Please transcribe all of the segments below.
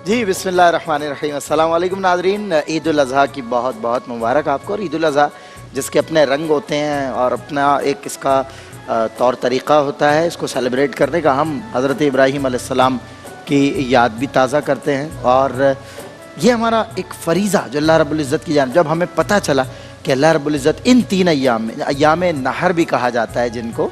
جی بسم اللہ الرحمن الرحیم۔ السلام علیکم ناظرین، عید الاضحیٰ کی بہت بہت مبارک آپ کو۔ اور عید الاضحیٰ جس کے اپنے رنگ ہوتے ہیں اور اپنا ایک اس کا طور طریقہ ہوتا ہے اس کو سیلیبریٹ کرنے کا، ہم حضرت ابراہیم علیہ السلام کی یاد بھی تازہ کرتے ہیں۔ اور یہ ہمارا ایک فریضہ جو اللہ رب العزت کی جانب، جب ہمیں پتہ چلا کہ اللہ رب العزت ان 3 ایام میں، ایام نحر بھی کہا جاتا ہے جن کو،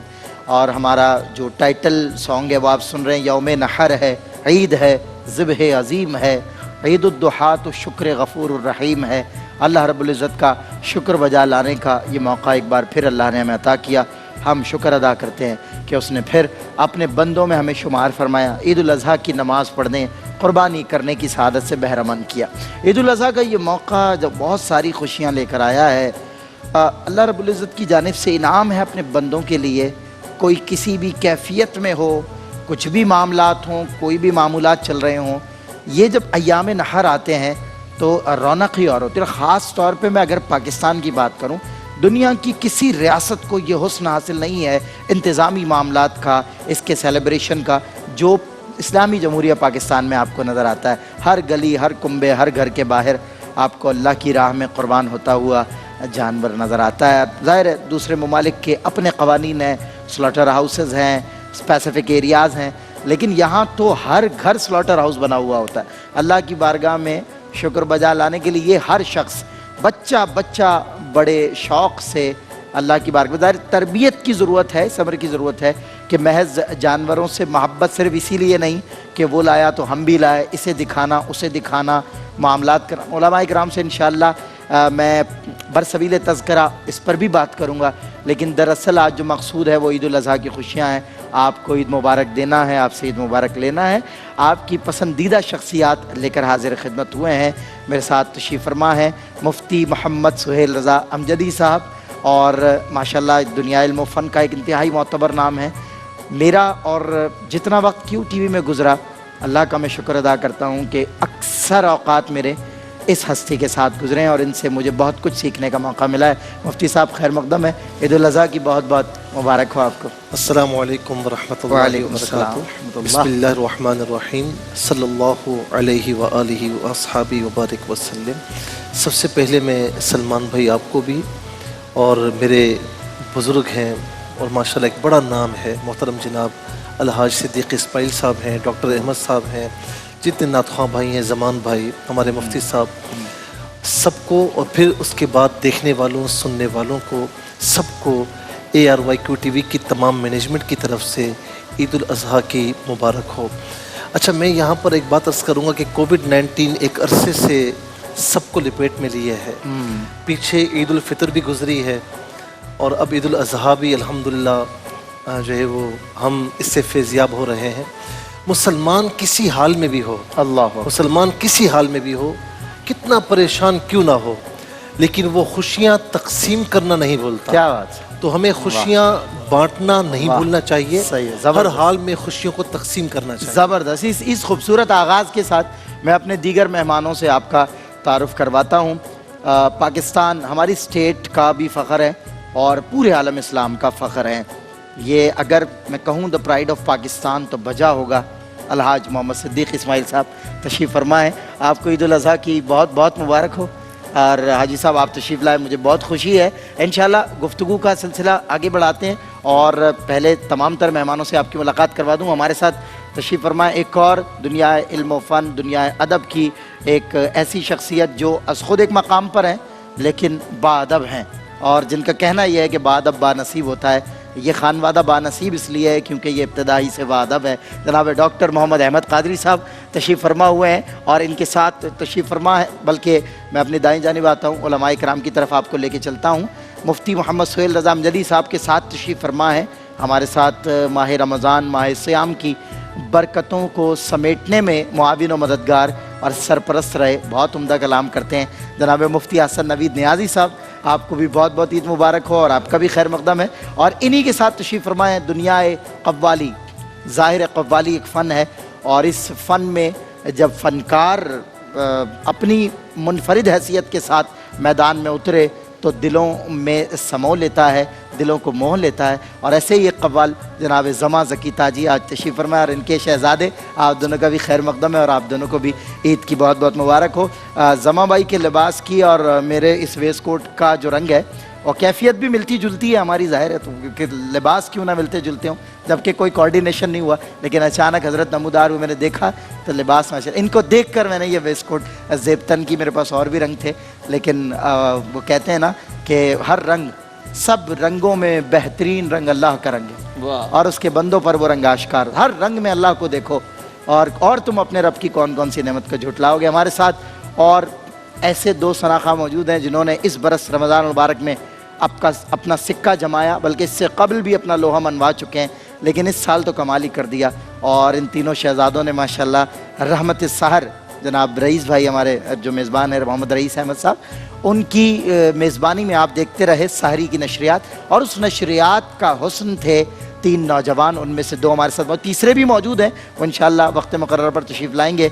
اور ہمارا جو ٹائٹل سانگ ہے وہ آپ سن رہے ہیں، یوم نحر ہے، عید ہے، ذبح عظیم ہے، عید الضحیٰ تو شکر غفور الرحیم ہے۔ اللہ رب العزت کا شکر بجا لانے کا یہ موقع ایک بار پھر اللہ نے ہمیں عطا کیا۔ ہم شکر ادا کرتے ہیں کہ اس نے پھر اپنے بندوں میں ہمیں شمار فرمایا، عید الاضحیٰ کی نماز پڑھنے، قربانی کرنے کی سعادت سے بہرمند کیا۔ عید الاضحیٰ کا یہ موقع جو بہت ساری خوشیاں لے کر آیا ہے، اللہ رب العزت کی جانب سے انعام ہے اپنے بندوں کے لیے، کوئی کسی بھی کیفیت میں ہو، کچھ بھی معاملات ہوں، کوئی بھی معمولات چل رہے ہوں، یہ جب ایام نحر آتے ہیں تو رونق ہی اور ہوتی ہے۔ خاص طور پہ میں اگر پاکستان کی بات کروں، دنیا کی کسی ریاست کو یہ حسن حاصل نہیں ہے انتظامی معاملات کا، اس کے سیلیبریشن کا، جو اسلامی جمہوریہ پاکستان میں آپ کو نظر آتا ہے۔ ہر گلی، ہر کنبے، ہر گھر کے باہر آپ کو اللہ کی راہ میں قربان ہوتا ہوا جانور نظر آتا ہے۔ ظاہر ہے دوسرے ممالک کے اپنے قوانین ہیں، سلاٹر ہاؤسز ہیں، اسپیسیفک ایریاز ہیں، لیکن یہاں تو ہر گھر سلاٹر ہاؤس بنا ہوا ہوتا ہے۔ اللہ کی بارگاہ میں شکر بجا لانے کے لیے یہ ہر شخص، بچہ بڑے شوق سے اللہ کی بارگاہ میں، ظاہر تربیت کی ضرورت ہے، صبر کی ضرورت ہے کہ محض جانوروں سے محبت صرف اسی لیے نہیں کہ وہ لایا تو ہم بھی لائے، اسے دکھانا اسے دکھانا، معاملات کرنا۔ علماء کرام سے انشاءاللہ میں برسبیل تذکرہ اس پر بھی بات کروں گا، لیکن دراصل آج جو مقصود ہے وہ عید الاضحیٰ کی خوشیاں ہیں۔ آپ کو عید مبارک دینا ہے، آپ سے عید مبارک لینا ہے۔ آپ کی پسندیدہ شخصیات لے کر حاضر خدمت ہوئے ہیں۔ میرے ساتھ تشریف فرما ہیں مفتی محمد سہیل رضا امجدی صاحب، اور ماشاءاللہ دنیا علم و فن کا ایک انتہائی معتبر نام ہے۔ میرا اور جتنا وقت کیو ٹی وی میں گزرا، اللہ کا میں شکر ادا کرتا ہوں کہ اکثر اوقات میرے اس ہستی کے ساتھ گزرے ہیں اور ان سے مجھے بہت کچھ سیکھنے کا موقع ملا ہے۔ مفتی صاحب خیر مقدم ہے، عید الاضحیٰ کی بہت بہت مبارک ہو آپ کو۔ السلام علیکم ورحمۃ اللہ وبرکاتہ۔ بسم اللہ الرحمن الرحیم، صلی اللہ علیہ وآلہ واصحابہ وبارک وسلم۔ سب سے پہلے میں سلمان بھائی آپ کو بھی، اور میرے بزرگ ہیں اور ماشاءاللہ ایک بڑا نام ہے، محترم جناب الحاج صدیق اسماعیل صاحب ہیں، ڈاکٹر احمد صاحب ہیں، جتنے نعت خواں بھائی ہیں، زمان بھائی، ہمارے مفتی صاحب، سب کو، اور پھر اس کے بعد دیکھنے والوں، سننے والوں کو، سب کو ARYQ TV کی تمام مینجمنٹ کی طرف سے عید الاضحیٰ کی مبارک ہو۔ اچھا، میں یہاں پر ایک بات عرض کروں گا کہ کووڈ-19 ایک عرصے سے سب کو لپیٹ میں لیے ہے۔ پیچھے عید الفطر بھی گزری ہے اور اب عید الاضحیٰ بھی الحمدللہ جو ہے وہ ہم اس سے فیضیاب ہو رہے ہیں۔ مسلمان کسی حال میں بھی ہو، مسلمان کسی حال میں بھی ہو، کتنا پریشان کیوں نہ ہو، لیکن وہ خوشیاں تقسیم کرنا نہیں بھولتا۔ کیا بات ہے، تو ہمیں خوشیاں بانٹنا نہیں بھولنا چاہیے، ہر حال میں خوشیوں کو تقسیم کرنا چاہیے۔ زبردست۔ اس خوبصورت آغاز کے ساتھ میں اپنے دیگر مہمانوں سے آپ کا تعارف کرواتا ہوں۔ پاکستان ہماری سٹیٹ کا بھی فخر ہے اور پورے عالم اسلام کا فخر ہے۔ یہ اگر میں کہوں دا پرائڈ آف پاکستان تو بجا ہوگا الحاج محمد صدیق اسماعیل صاحب تشریف فرما ہے۔ آپ کو عید الاضحیٰ کی بہت بہت مبارک ہو۔ اور حاجی صاحب آپ تشریف لائے، مجھے بہت خوشی ہے۔ انشاءاللہ گفتگو کا سلسلہ آگے بڑھاتے ہیں، اور پہلے تمام تر مہمانوں سے آپ کی ملاقات کروا دوں۔ ہمارے ساتھ تشریف فرما ایک اور دنیا علم و فن، دنیا ادب کی ایک ایسی شخصیت جو از خود ایک مقام پر ہیں لیکن با ادب ہیں، اور جن کا کہنا یہ ہے کہ با ادب با نصیب ہوتا ہے۔ یہ خانوادہ با نصیب اس لیے ہے کیونکہ یہ ابتدائی سے با ادب ہے۔ جناب ڈاکٹر محمد احمد قادری صاحب تشریف فرما ہوئے ہیں، اور ان کے ساتھ تشریف فرما ہے، بلکہ میں اپنی دائیں جانب آتا ہوں، علماء کرام کی طرف آپ کو لے کے چلتا ہوں۔ مفتی محمد سہیل رضا امجدی صاحب کے ساتھ تشریف فرما ہے، ہمارے ساتھ ماہ رمضان، ماہ صیام کی برکتوں کو سمیٹنے میں معاون و مددگار اور سرپرست رہے، بہت عمدہ کلام کرتے ہیں جناب مفتی حسن نوید نیازی صاحب۔ آپ کو بھی بہت بہت عید مبارک ہو اور آپ کا بھی خیر مقدم ہے۔ اور انہی کے ساتھ تشریف فرمائے دنیا قوالی۔ ظاہر قوالی ایک فن ہے، اور اس فن میں جب فنکار اپنی منفرد حیثیت کے ساتھ میدان میں اترے تو دلوں میں سمو لیتا ہے، دلوں کو موہ لیتا ہے. اور ایسے ہی ایک قوال جناب زماں ذکی تاجی آج تشریف فرمائے اور ان کے شہزادے، آپ دونوں کا بھی خیر مقدم ہے اور آپ دونوں کو بھی عید کی بہت بہت مبارک ہو. زماں بھائی کے لباس کی اور میرے اس ویسٹ کوٹ کا جو رنگ ہے اور کیفیت بھی ملتی جلتی ہے ہماری، ظاہر ہے، تو کہ لباس کیوں نہ ملتے جلتے ہوں جبکہ کوئی کوارڈینیشن نہیں ہوا، لیکن اچانک حضرت نمودار ہوئے، میں نے دیکھا تو لباس ماشاءاللہ. ان کو دیکھ کر میں نے یہ ویسٹ کوٹ زیبتن کی، میرے پاس اور بھی رنگ تھے لیکن وہ کہتے ہیں نا کہ ہر رنگ، سب رنگوں میں بہترین رنگ اللہ کا رنگ ہے اور اس کے بندوں پر وہ رنگ آشکار. ہر رنگ میں اللہ کو دیکھو اور تم اپنے رب کی کون کون سی نعمت کو جھٹلاؤ گے. ہمارے ساتھ اور ایسے دو شناخواہ موجود ہیں جنہوں نے اس برس رمضان المبارک میں اپنا سکہ جمایا، بلکہ اس سے قبل بھی اپنا لوہا منوا چکے ہیں، لیکن اس سال تو کمال ہی کر دیا. اور ان تینوں شہزادوں نے ماشاءاللہ رحمت السحر جناب رئیس بھائی ہمارے جو میزبان ہیں محمد رئیس احمد صاحب، ان کی میزبانی میں آپ دیکھتے رہے سحری کی نشریات، اور اس نشریات کا حسن تھے 3 نوجوان، ان میں سے 2 ہمارے ساتھ، تیسرے بھی موجود ہیں وہ انشاءاللہ وقت مقرر پر تشریف لائیں گے.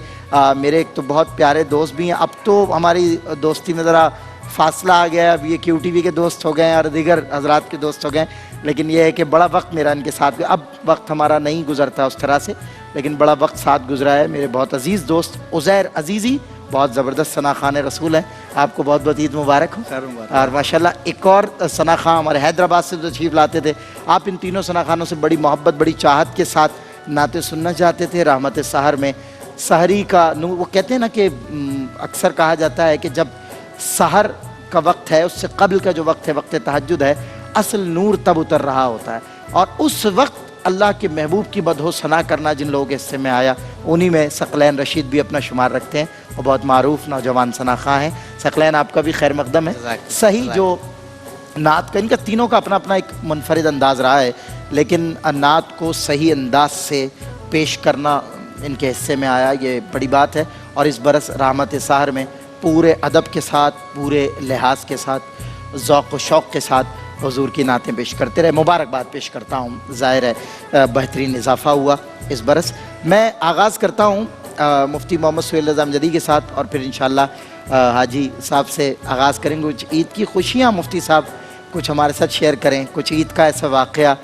میرے ایک تو بہت پیارے دوست بھی ہیں، اب تو ہماری دوستی میں ذرا فاصلہ آ گیا ہے، اب یہ کیو ٹی وی کے دوست ہو گئے ہیں اور دیگر حضرات کے دوست ہو گئے ہیں، لیکن یہ ہے کہ بڑا وقت میرا ان کے ساتھ، اب وقت ہمارا نہیں گزرتا اس طرح سے، لیکن بڑا وقت ساتھ گزرا ہے. میرے بہت عزیز دوست عزیر عزیزی، بہت زبردست ثنا خان رسول ہیں، آپ کو بہت بہت عید مبارک ہو. اور ماشاءاللہ ایک اور ثنا خان ہمارے حیدرآباد سے جو تشریف لاتے تھے، آپ ان تینوں ثنا خانوں سے بڑی محبت بڑی چاہت کے ساتھ نعتیں سننا چاہتے تھے. رحمت سحر میں سحری کا نور، وہ کہتے ہیں نا کہ اکثر کہا جاتا ہے کہ جب سحر کا وقت ہے، اس سے قبل کا جو وقت ہے وقت تہجد ہے، اصل نور تب اتر رہا ہوتا ہے، اور اس وقت اللہ کے محبوب کی مدح و ثنا کرنا جن لوگوں کے حصے میں آیا، انہی میں ثقلین رشید بھی اپنا شمار رکھتے ہیں اور بہت معروف نوجوان ثنا خواہ ہیں. ثقلین آپ کا بھی خیر مقدم ہے. صحیح جو نعت کا، ان کا تینوں کا اپنا اپنا ایک منفرد انداز رہا ہے، لیکن نعت کو صحیح انداز سے پیش کرنا ان کے حصے میں آیا، یہ بڑی بات ہے. اور اس برس رحمت سحر میں پورے ادب کے ساتھ، پورے لحاظ کے ساتھ، ذوق و شوق کے ساتھ حضور کی نعتیں پیش کرتے رہے. مبارکباد پیش کرتا ہوں، ظاہر ہے بہترین اضافہ ہوا اس برس. میں آغاز کرتا ہوں مفتی محمد سہیل رضا امجدی کے ساتھ، اور پھر انشاءاللہ حاجی صاحب سے آغاز کریں گے. کچھ عید کی خوشیاں مفتی صاحب کچھ ہمارے ساتھ شیئر کریں، کچھ عید کا ایسا واقعہ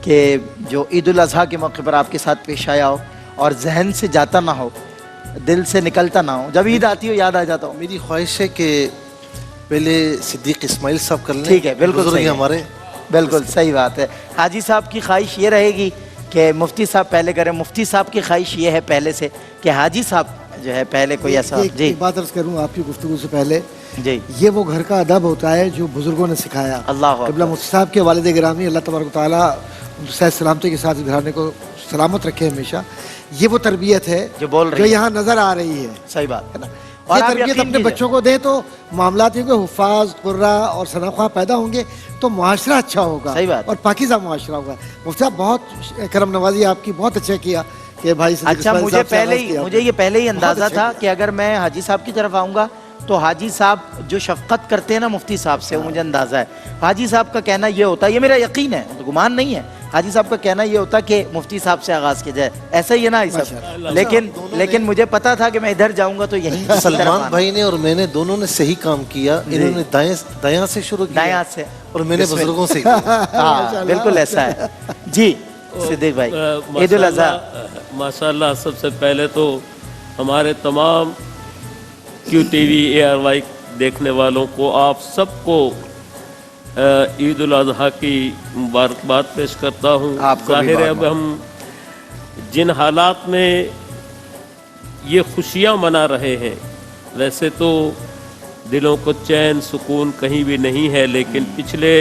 کہ جو عید الاضحیٰ کے موقع پر آپ کے ساتھ پیش آیا ہو اور ذہن سے جاتا نہ ہو، دل سے نکلتا نہ ہو، جب عید آتی ہو یاد آ جاتا ہو. میری خواہش ہے کہ پہلے صدیق اسماعیل صاحب کر لیں. ٹھیک ہے، بالکل صحیح، ہمارے بالکل صحیح بات ہے. حاجی صاحب کی خواہش یہ رہے گی کہ مفتی صاحب پہلے کریں. مفتی صاحب کی خواہش یہ ہے پہلے سے کہ حاجی صاحب جو ہے پہلے کوئی ایسا. جی ایک بات عرض کروں آپ کی گفتگو سے پہلے، جی یہ وہ گھر کا ادب ہوتا ہے جو بزرگوں نے سکھایا. اللہ قبلہ مفتی صاحب کے والد گرامی اللہ تبارک و تعالیٰ صحت سلامتی کے ساتھ گھرانے کو سلامت رکھے ہمیشہ. یہ وہ تربیت ہے جو یہاں نظر آ رہی ہے. صحیح بات ہے نا. یہ تربیت اپنے بچوں کو دیں تو معاملات ہوں گے، حفاظ قرہ اور ثنا خواہ پیدا ہوں گے تو معاشرہ اچھا ہوگا اور پاکیزہ معاشرہ ہوگا. مفتی صاحب بہت کرم نوازی آپ کی، بہت اچھا کیا کہ بھائی. اچھا، مجھے یہ پہلے ہی اندازہ تھا کہ اگر میں حاجی صاحب کی طرف آؤں گا تو حاجی صاحب جو شفقت کرتے ہیں نا مفتی صاحب سے، مجھے اندازہ ہے حاجی صاحب کا کہنا یہ ہوتا ہے، یہ میرا یقین ہے، گمان نہیں ہے، حاجی صاحب کا کہنا یہ ہوتا کہ مفتی صاحب سے آغاز کیا جائے. ایسا ہی ہے نا حاجی صاحب؟ لیکن مجھے پتا تھا کہ میں ادھر جاؤں گا تو یہیں. سلمان بھائی نے اور میں نے دونوں نے صحیح کام کیا. انہوں نے دایاں سے شروع کیا، دایاں سے، اور میں نے بزرگوں سے. ہاں بالکل ایسا ہے. جی صدیق بھائی، عید الاضحیٰ ماشاءاللہ سب سے پہلے تو ہمارے تمام Q T V A R Y دیکھنے والوں کو، آپ سب کو عید الاضحیٰ کی مبارکباد پیش کرتا ہوں. ظاہر ہے اب ہم جن حالات میں یہ خوشیاں منا رہے ہیں، ویسے تو دلوں کو چین سکون کہیں بھی نہیں ہے، لیکن پچھلے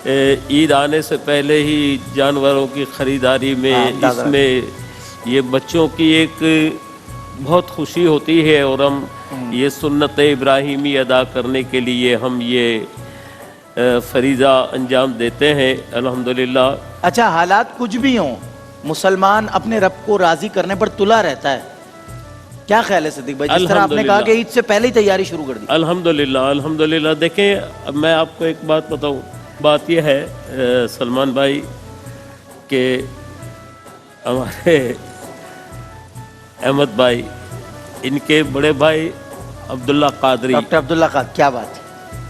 عید آنے سے پہلے ہی جانوروں کی خریداری میں، اس میں یہ بچوں کی ایک بہت خوشی ہوتی ہے، اور ہم یہ سنت ابراہیمی ادا کرنے کے لیے ہم یہ فریضہ انجام دیتے ہیں الحمدللہ. اچھا، حالات کچھ بھی ہوں، مسلمان اپنے رب کو راضی کرنے پر تلا رہتا ہے. کیا خیال ہے صدیق بھائی، جس طرح آپ نے کہا کہ عید سے پہلے ہی تیاری شروع کر دی؟ الحمدللہ. دیکھیں، اب میں آپ کو ایک بات بتاؤں. بات یہ ہے سلمان بھائی کہ ہمارے احمد بھائی، ان کے بڑے بھائی عبداللہ قادری، ڈاکٹر عبداللہ قادری، کیا بات ہے.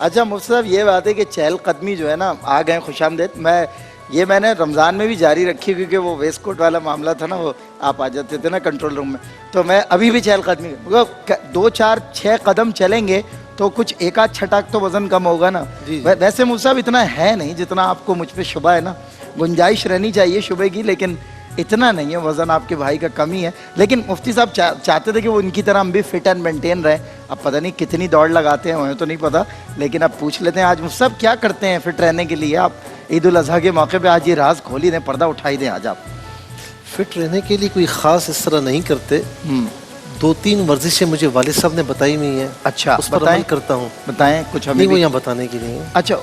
اچھا مفتی صاحب یہ بات ہے کہ چہل قدمی جو ہے نا آ گئے خوش آمدید. میں نے رمضان میں بھی جاری رکھی کیونکہ وہ ویسٹ کوٹ والا معاملہ تھا نا, وہ آپ آ جاتے تھے نا کنٹرول روم میں, تو میں ابھی بھی چہل قدمی 2 4 6 قدم چلیں گے تو کچھ ایک آدھ چھٹاک تو وزن کم ہوگا نا. ویسے مفتی صاحب اتنا ہے نہیں جتنا آپ کو مجھ پہ شبہ ہے نا, گنجائش رہنی چاہیے شبے کی, لیکن اتنا نہیں ہے, وزن آپ کے بھائی کا کم ہی ہے. لیکن مفتی صاحب چاہتے تھے کہ وہ ان کی طرح ہم بھی فٹ اینڈ مینٹین رہیں. اب پتہ نہیں کتنی دوڑ لگاتے ہیں, ہمیں تو نہیں پتہ, لیکن اب پوچھ لیتے ہیں آج مفتی صاحب کیا کرتے ہیں فٹ رہنے کے لیے آپ عید الاضحیٰ کے موقع پہ؟ آج یہ راز کھول ہی دیں, پردہ اٹھائی دیں آج آپ. فٹ رہنے کے لیے کوئی خاص اس طرح نہیں کرتے, 2-3 ورزشیں مجھے والد صاحب نے بتائی ہوئی ہیں. اچھا اس پر عمل کرتا ہوں. بتائیں کچھ ہمیں. نہیں وہ یہاں بتانے کی نہیں ہے. اچھا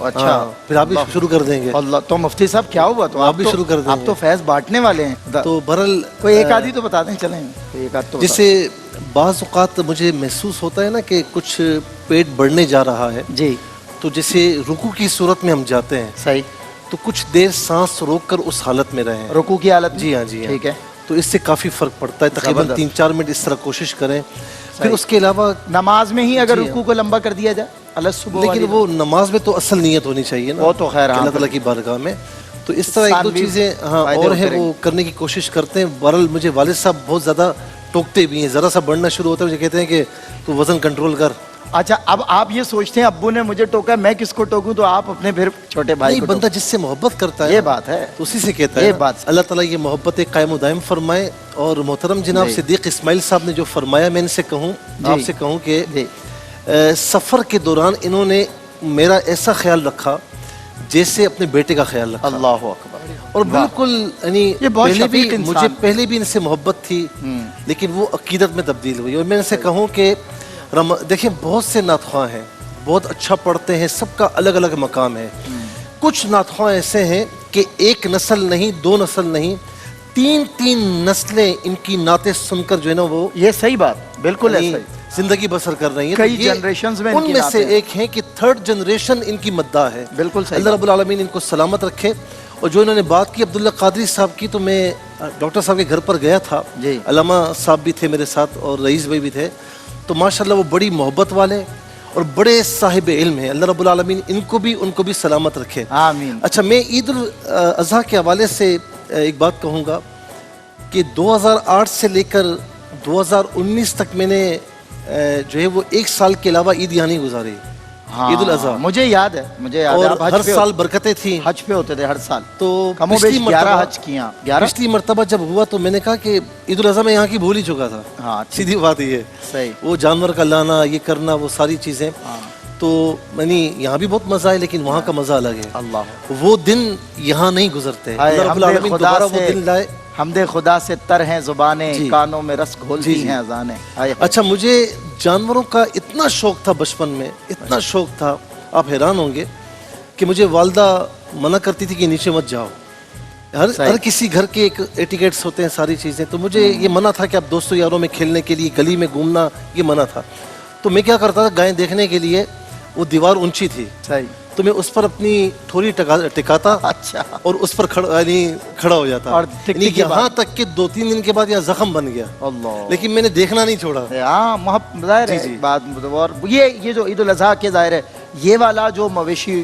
پھر آپ بھی شروع کر دیں گے. اللہ, تو مفتی صاحب کیا ہوا, تو آپ بھی شروع کر دیں. آپ تو فیض بانٹنے والے ہیں. تو بہرحال کوئی ایک آدھی تو بتا دیں, چلیں ایک آدھ تو. جسے بعض اوقات مجھے محسوس ہوتا ہے نا کہ کچھ پیٹ بڑھنے جا رہا ہے, جی, تو جیسے رکوع کی صورت میں ہم جاتے ہیں, صحیح, تو کچھ دیر سانس روک کر اس حالت میں رہیں. رکوع کی حالت. جی ہاں, جی ٹھیک ہے. تو اس سے کافی فرق پڑتا ہے. تقریباً 3-4 منٹ اس طرح کوشش کریں. پھر اس کے علاوہ نماز میں ہی اگر رکوع کو لمبا کر دیا جائے اللہ صبح, لیکن وہ نماز میں تو اصل نیت ہونی چاہیے نا, وہ تو خیر اللہ تعالیٰ کی بارگاہ میں. تو اس طرح 1-2 چیزیں اور ہیں وہ کرنے کی کوشش کرتے ہیں. بہرحال مجھے والد صاحب بہت زیادہ ٹوکتے بھی ہیں, ذرا سا بڑھنا شروع ہوتا ہے مجھے کہتے ہیں کہ تو وزن کنٹرول کر. اچھا, اب آپ یہ سوچتے ہیں ابو نے مجھے ٹوکا, میں کس کو ٹوکوں, تو آپ اپنے پھر چھوٹے بھائی کو. بندہ جس سے محبت کرتا ہے, یہ بات ہے, تو اسی سے کہتا ہے. یہ بات اللہ تعالیٰ یہ محبت قائم و دائم فرمائے. اور محترم جناب صدیق اسماعیل صاحب نے جو فرمایا, میں ان سے کہوں, آپ سے کہوں کہ سفر کے دوران انہوں نے میرا ایسا خیال رکھا جیسے اپنے بیٹے کا خیال رکھا. اللہ اکبر. اور بالکل یعنی مجھے پہلے بھی ان سے محبت تھی, لیکن وہ عقیدت میں تبدیل ہوئی. اور میں ان سے کہوں کہ دیکھیں بہت سے نعت خواں ہیں, بہت اچھا پڑھتے ہیں, سب کا الگ الگ مقام ہے. کچھ نعت خواں ایسے ہیں کہ 1 نسل نہیں, 2 نسل نہیں, 3 نسلیں ان کی نعتیں سن کر جو ہے نا وہ, یہ صحیح بات, بالکل ایسا زندگی بسر کر رہی ہیں. کئی جنریشنز میں ان میں سے ایک ہیں کہ 3rd جنریشن ان کی مداح ہے. بالکل صحیح. اللہ رب العالمین ان کو سلامت رکھے. اور جو انہوں نے بات کی عبداللہ قادری صاحب کی, تو میں ڈاکٹر صاحب کے گھر پر گیا تھا, علامہ صاحب بھی تھے میرے ساتھ اور رئیس بھائی بھی تھے. تو ماشاءاللہ وہ بڑی محبت والے اور بڑے صاحب علم ہیں. اللہ رب العالمین ان کو بھی سلامت رکھے. آمین. اچھا, میں عید الاضحیٰ کے حوالے سے ایک بات کہوں گا کہ 2008 سے لے کر 2019 تک میں نے جو ہے وہ 1 سال کے علاوہ عید یہاں نہیں گزاری. عید الاضحیٰ مجھے یاد ہے, اور ہر سال برکتیں تھیں. حج پہ ہوتے تھے ہر سال, تو کم و بیش 11 حج کیا. پچھلی مرتبہ جب ہوا تو میں نے کہا کہ عید الاضحیٰ میں یہاں کی بھول ہی چکا تھا. ہاں, سیدھی بات یہ ہے. صحیح. وہ جانور کا لانا, یہ کرنا, وہ ساری چیزیں, تو یعنی یہاں بھی بہت مزہ ہے, لیکن وہاں کا مزہ الگ ہے. اللہ, وہ دن یہاں نہیں گزرتے. اللہ رب العالمین دوبارہ وہ دن لائے. حمد خدا سے تر ہیں زبانیں, کانوں میں رس گھولتی ہیں اذانیں. اچھا, مجھے جانوروں کا اتنا شوق تھا بچپن میں, اتنا شوق تھا, آپ حیران ہوں گے کہ مجھے والدہ منع کرتی تھی کہ نیچے مت جاؤ. ہر کسی گھر کے ایک ایٹیکیٹس ہوتے ہیں, ساری چیزیں. تو مجھے یہ منع تھا کہ اب دوستوں یاروں میں کھیلنے کے لیے گلی میں گھومنا, یہ منع تھا. تو میں کیا کرتا تھا, گائیں دیکھنے کے لیے وہ دیوار اونچی تھی, تو میں اس پر اپنی تھوڑی ٹکاتا. اچھا. اور اس پر کھڑا ہو جاتا, یہاں تک کہ 2-3 دن کے بعد یہاں زخم بن گیا. اللہ. لیکن میں نے دیکھنا نہیں چھوڑا. ہاں, ظاہر ہے بات. اور یہ جو عید الاضحیٰ کے ظاہر ہے یہ والا جو مویشی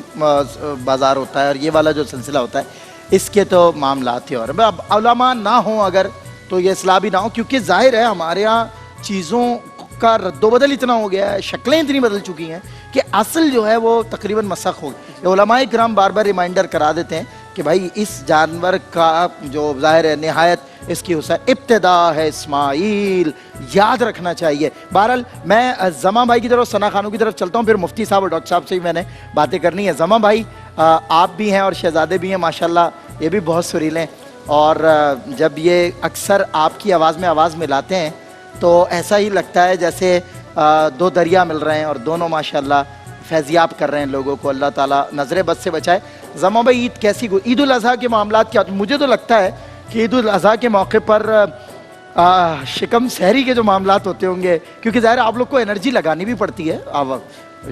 بازار ہوتا ہے اور یہ والا جو سلسلہ ہوتا ہے, اس کے تو معاملات ہی. اور اب علماء نہ ہوں اگر تو یہ اصلاح بھی نہ ہو, کیونکہ ظاہر ہے ہمارے یہاں چیزوں کا رد و بدل اتنا ہو گیا ہے, شکلیں اتنی بدل چکی ہیں کہ اصل جو ہے وہ تقریباً مسخ ہو گئی. علماء کرام بار بار ریمائنڈر کرا دیتے ہیں کہ بھائی اس جانور کا جو ظاہر ہے نہایت اس کی حسن ابتدا ہے اسماعیل, یاد رکھنا چاہیے. بہرحال میں زمان بھائی کی طرف, ثنا خانوں کی طرف چلتا ہوں, پھر مفتی صاحب اور ڈاکٹر صاحب سے بھی میں نے باتیں کرنی ہے. زمان بھائی آپ بھی ہیں اور شہزادے بھی ہیں ماشاءاللہ, یہ بھی بہت سریلے ہیں, اور جب یہ اکثر آپ کی آواز میں آواز ملاتے ہیں تو ایسا ہی لگتا ہے جیسے 2 دریا مل رہے ہیں اور دونوں ماشاءاللہ فیضیاب کر رہے ہیں لوگوں کو. اللہ تعالیٰ نظر بد سے بچائے. زمان بھائی عید کیسی گئی, عید الاضحیٰ کے معاملات کیا؟ مجھے تو لگتا ہے کہ عید الاضحیٰ کے موقع پر شکم سحری کے جو معاملات ہوتے ہوں گے, کیونکہ ظاہر آپ لوگ کو انرجی لگانی بھی پڑتی ہے,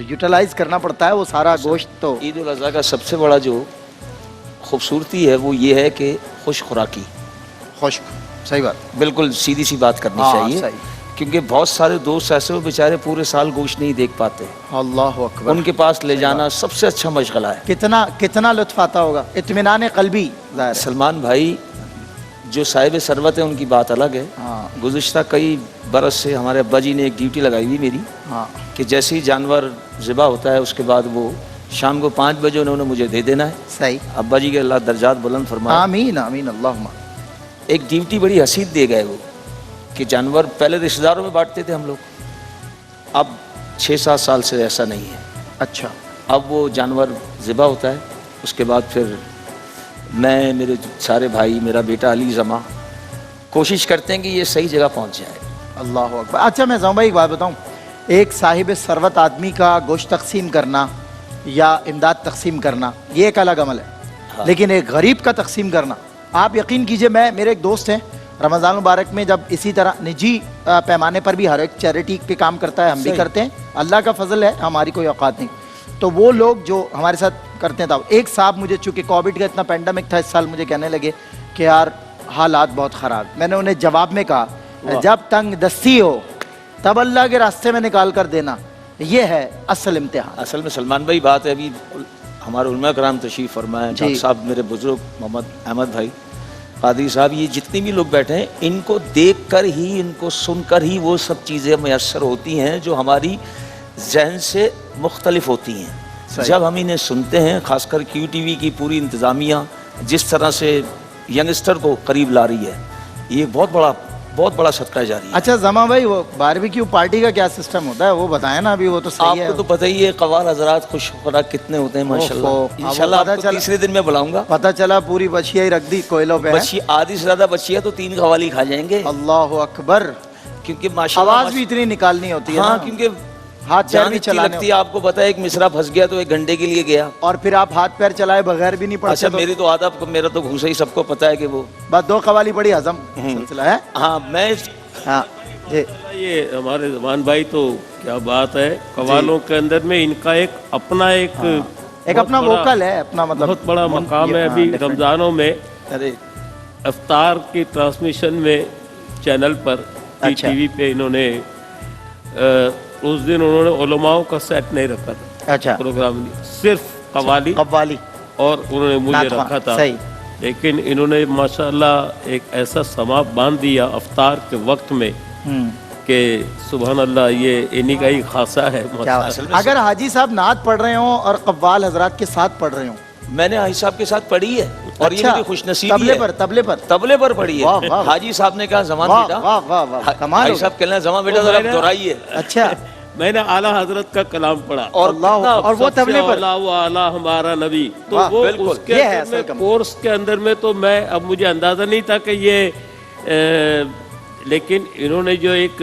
یوٹیلائز کرنا پڑتا ہے وہ سارا گوشت. تو عید الاضحیٰ کا سب سے بڑا جو خوبصورتی ہے وہ یہ ہے کہ خوش خوراکی. خشک, صحیح بات, بالکل سیدھی سی بات کرنی چاہیے کیونکہ بہت سارے دوست ایسے وہ بیچارے پورے سال گوشت نہیں دیکھ پاتے، اللہ اکبر، ان کے پاس لے جانا سب سے اچھا مشغلہ ہے۔ کتنا لطف آتا ہوگا، اطمینان قلبی ظاہر ہے۔ سلمان بھائی جو صاحب ثروت ہے ان کی بات الگ ہے۔ ہاں گزشتہ کئی برس سے ہمارے ابا جی نے ایک ڈیوٹی لگائی ہوئی میری ہاں کہ جیسے ہی جانور ذبح ہوتا ہے اس کے بعد وہ شام کو 5 بجے انہوں نے مجھے دے دینا ہے۔ صحیح، ابا جی کے اللہ درجات بلند فرمائے۔ آمین آمین اللہم۔ ایک ڈیوٹی بڑی حسین دے گئے وہ کہ جانور پہلے رشتہ داروں میں بانٹتے تھے ہم لوگ، اب 6-7 سال سے ایسا نہیں ہے۔ اچھا، اب وہ جانور ذبح ہوتا ہے، اس کے بعد پھر میں، میرے سارے بھائی، میرا بیٹا علی زماں کوشش کرتے ہیں کہ یہ صحیح جگہ پہنچ جائے۔ اللہ اکبر۔ اچھا میں زاں بھائی ایک بات بتاؤں، ایک صاحب ثروت آدمی کا گوشت تقسیم کرنا یا امداد تقسیم کرنا یہ ایک الگ عمل ہے، لیکن ایک غریب کا تقسیم کرنا، آپ یقین کیجئے، میرے ایک دوست ہیں رمضان مبارک میں جب اسی طرح نجی پیمانے پر بھی ہر ایک چیریٹی کے کام کرتا ہے، ہم بھی کرتے ہیں، اللہ کا فضل ہے، ہماری کوئی اوقات نہیں، تو وہ لوگ جو ہمارے ساتھ کرتے ہیں تھا، ایک صاحب مجھے چونکہ کووڈ کا اتنا پینڈمک تھا اس سال، مجھے کہنے لگے کہ یار حالات بہت خراب، میں نے انہیں جواب میں کہا جب تنگ دستی ہو تب اللہ کے راستے میں نکال کر دینا، یہ ہے اصل امتحان۔ اصل میں سلمان بھائی بات ہے، ابھی ہمارے علماء کرام تشریف فرمائے، ڈاکٹر صاحب میرے بزرگ محمد احمد بھائی قادری صاحب، یہ جتنے بھی لوگ بیٹھے ہیں ان کو دیکھ کر ہی، ان کو سن کر ہی وہ سب چیزیں میسر ہوتی ہیں جو ہماری ذہن سے مختلف ہوتی ہیں۔ جب ہم انہیں سنتے ہیں، خاص کر کیو ٹی وی کی پوری انتظامیہ جس طرح سے ینگسٹر کو قریب لا رہی ہے، یہ بہت بڑا صدقہ جاری ہے۔ اچھا زما بھائی، وہ باربیکیو پارٹی کا کیا سسٹم ہوتا ہے وہ بتائیں نا، ابھی وہ تو صحیح ہے۔ آپ کو تو پتہ ہی ہے قوال حضرات خوش خوراک کتنے ہوتے ہیں ماشاءاللہ۔ انشاءاللہ آپ کو تیسرے دن میں بلاؤں گا، پتہ چلا پوری بچیا ہی رکھ دی کوئلوں پہ، بچی آدھی سے زیادہ بچی ہے تو 3 قوالی کھا جائیں گے۔ اللہ اکبر، کیونکہ ماشاءاللہ آواز بھی اتنی نکالنی ہوتی ہے ہاں، نا، کیونکہ ہاتھ پیر جان بھی اتنی چلانے لگتی ہے۔ آپ کو پتہ ہے ایک مصرع پھنس گیا تو 1 گھنٹے کے لیے گیا، اور پھر آپ ہاتھ پیر چلائے بغیر بھی نہیں پڑتے۔ اچھا میری تو عادت، میرا تو گھوسا ہی سب کو پتہ ہے کہ وہ بس 2 قوالی بڑی ہضم سلسلہ ہے۔ ہاں میں ہاں جی، یہ ہمارے زمان بھائی تو کیا بات ہے، قوالوں کے اندر میں ان کا ایک اپنا ایک اپنا ووکل ہے، اپنا مطلب بہت بڑا مقام ہے۔ ابھی رمضانوں میں ارے افطار کی ٹرانسمیشن میں چینل پر ٹی وی پہ انہوں نے اس دن انہوں نے علماءوں کا سیٹ نہیں رکھا تھا، اچھا پروگرام نہیں، صرف قوالی قوالی اور انہوں نے مجھے نعت رکھا تھا، صحیح، لیکن انہوں نے ماشاءاللہ ایک ایسا سما باندھ دیا افطار کے وقت میں کہ سبحان اللہ، یہ انہی کا ہی خاصہ ہے۔ اگر حاجی صاحب نعت پڑھ رہے ہوں اور قوال حضرات کے ساتھ پڑھ رہے ہوں، میں نے حاجی صاحب کے ساتھ پڑھی ہے اور یہ میری خوش نصیبی ہے، تبلے پر پڑھی ہے۔ حاجی صاحب نے کہا زمان بیٹا، حاجی صاحب کہنے لگے زمان بیٹا ذرا دہرائیے۔ اچھا میں نے اعلیٰ حضرت کا کلام پڑھا اور وہ تبلے پر اعلیٰ ہمارا نبی، تو وہ اس کے اندر میں کورس کے اندر میں تو میں اب مجھے اندازہ نہیں تھا کہ یہ، لیکن انہوں نے جو ایک